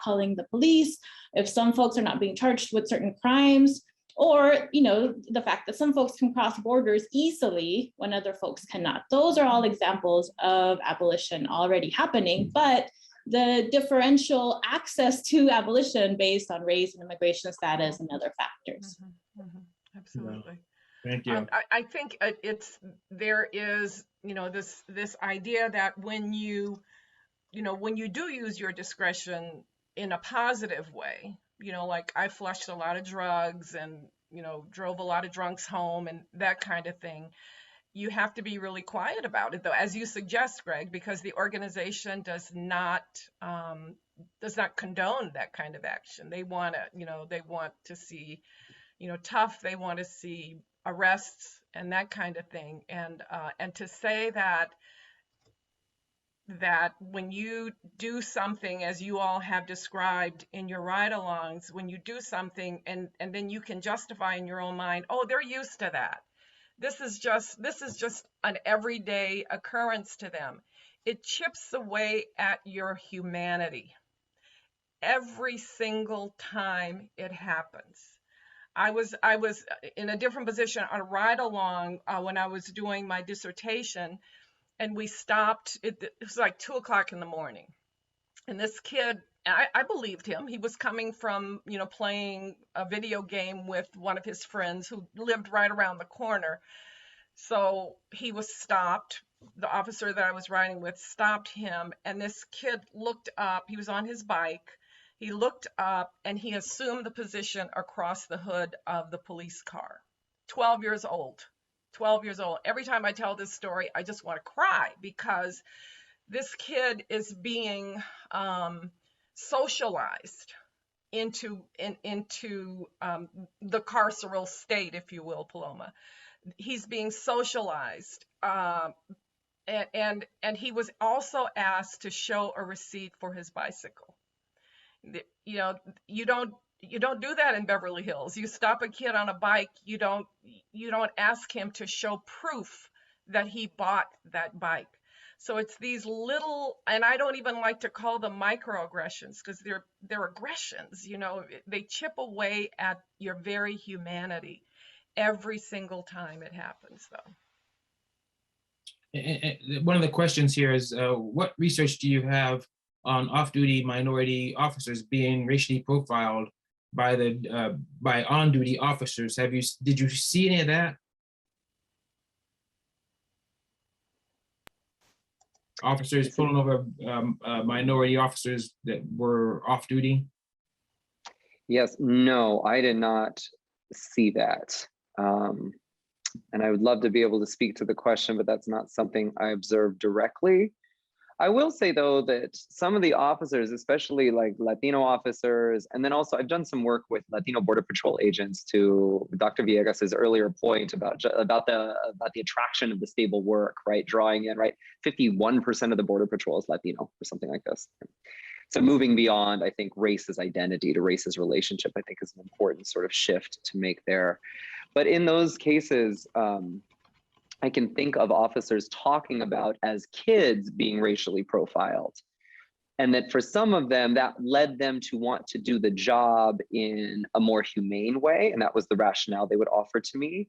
calling the police, if some folks are not being charged with certain crimes, or, the fact that some folks can cross borders easily when other folks cannot. Those are all examples of abolition already happening, but the differential access to abolition based on race and immigration status and other factors. Absolutely. Thank you. I think there is, this idea that when you do use your discretion in a positive way, like I flushed a lot of drugs and, drove a lot of drunks home and that kind of thing. You have to be really quiet about it, though, as you suggest, Greg, because the organization does not condone that kind of action. They want to see, tough. They want to see arrests and that kind of thing. And to say that when you do something, as you all have described in your ride-alongs, when you do something and then you can justify in your own mind, oh, they're used to that. This is just an everyday occurrence to them. It chips away at your humanity every single time it happens. I was in a different position on a ride along when I was doing my dissertation, and we stopped. It was like 2 o'clock in the morning, and this kid, I believed him. He was coming from, playing a video game with one of his friends who lived right around the corner. So he was stopped. The officer that I was riding with stopped him, and this kid looked up. He was on his bike. He looked up and he assumed the position across the hood of the police car. 12 years old. 12 years old. Every time I tell this story, I just want to cry, because this kid is being socialized into the carceral state, if you will, Paloma. He's being socialized, and he was also asked to show a receipt for his bicycle. You don't do that in Beverly Hills. You stop a kid on a bike, you don't ask him to show proof that he bought that bike. So it's these little, and I don't even like to call them microaggressions, because they're aggressions. They chip away at your very humanity every single time it happens, though. One of the questions here is, what research do you have on off-duty minority officers being racially profiled by on-duty officers? Did you see any of that? Officers pulling over minority officers that were off-duty? Yes, no, I did not see that. And I would love to be able to speak to the question, but that's not something I observed directly. I will say, though, that some of the officers, especially like Latino officers, and then also I've done some work with Latino Border Patrol agents, to Dr. Villegas's earlier point about the attraction of the stable work, right? Drawing in, right? 51% of the Border Patrol is Latino or something like this. So moving beyond, I think, race as identity to race as relationship, I think is an important sort of shift to make there. But in those cases, I can think of officers talking about as kids being racially profiled. And that for some of them, that led them to want to do the job in a more humane way. And that was the rationale they would offer to me.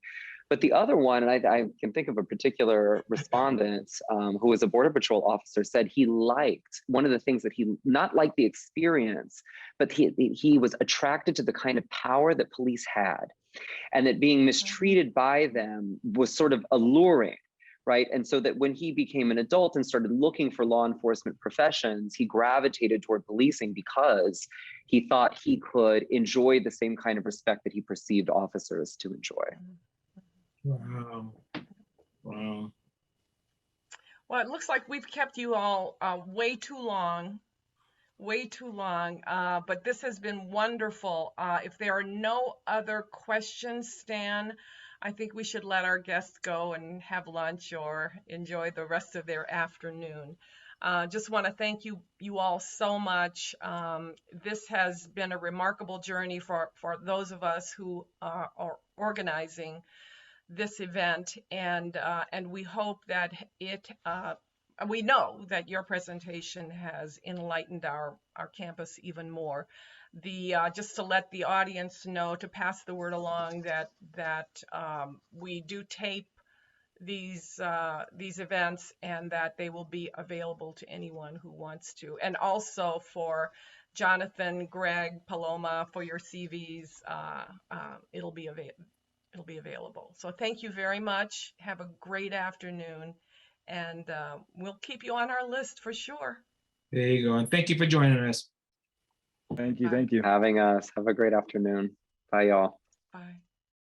But the other one, and I can think of a particular respondent who was a Border Patrol officer, said he liked, one of the things that he, not liked the experience, but he was attracted to the kind of power that police had. And that being mistreated by them was sort of alluring, right? And so that when he became an adult and started looking for law enforcement professions, he gravitated toward policing because he thought he could enjoy the same kind of respect that he perceived officers to enjoy. Wow. Wow. Well, it looks like we've kept you all way too long, but this has been wonderful. If there are no other questions, Stan, I think we should let our guests go and have lunch or enjoy the rest of their afternoon. Just want to thank you all so much. This has been a remarkable journey for those of us who are organizing this event, and we hope that we know that your presentation has enlightened our campus even more. Just to let the audience know, to pass the word along, that we do tape these events, and that they will be available to anyone who wants to. And also for Jonathan, Greg, Paloma, for your CVs, it'll be available. So thank you very much. Have a great afternoon, and we'll keep you on our list for sure. There you go. And thank you for joining us. Thank you. Bye. Thank you. Having us. Have a great afternoon. Bye, y'all. Bye.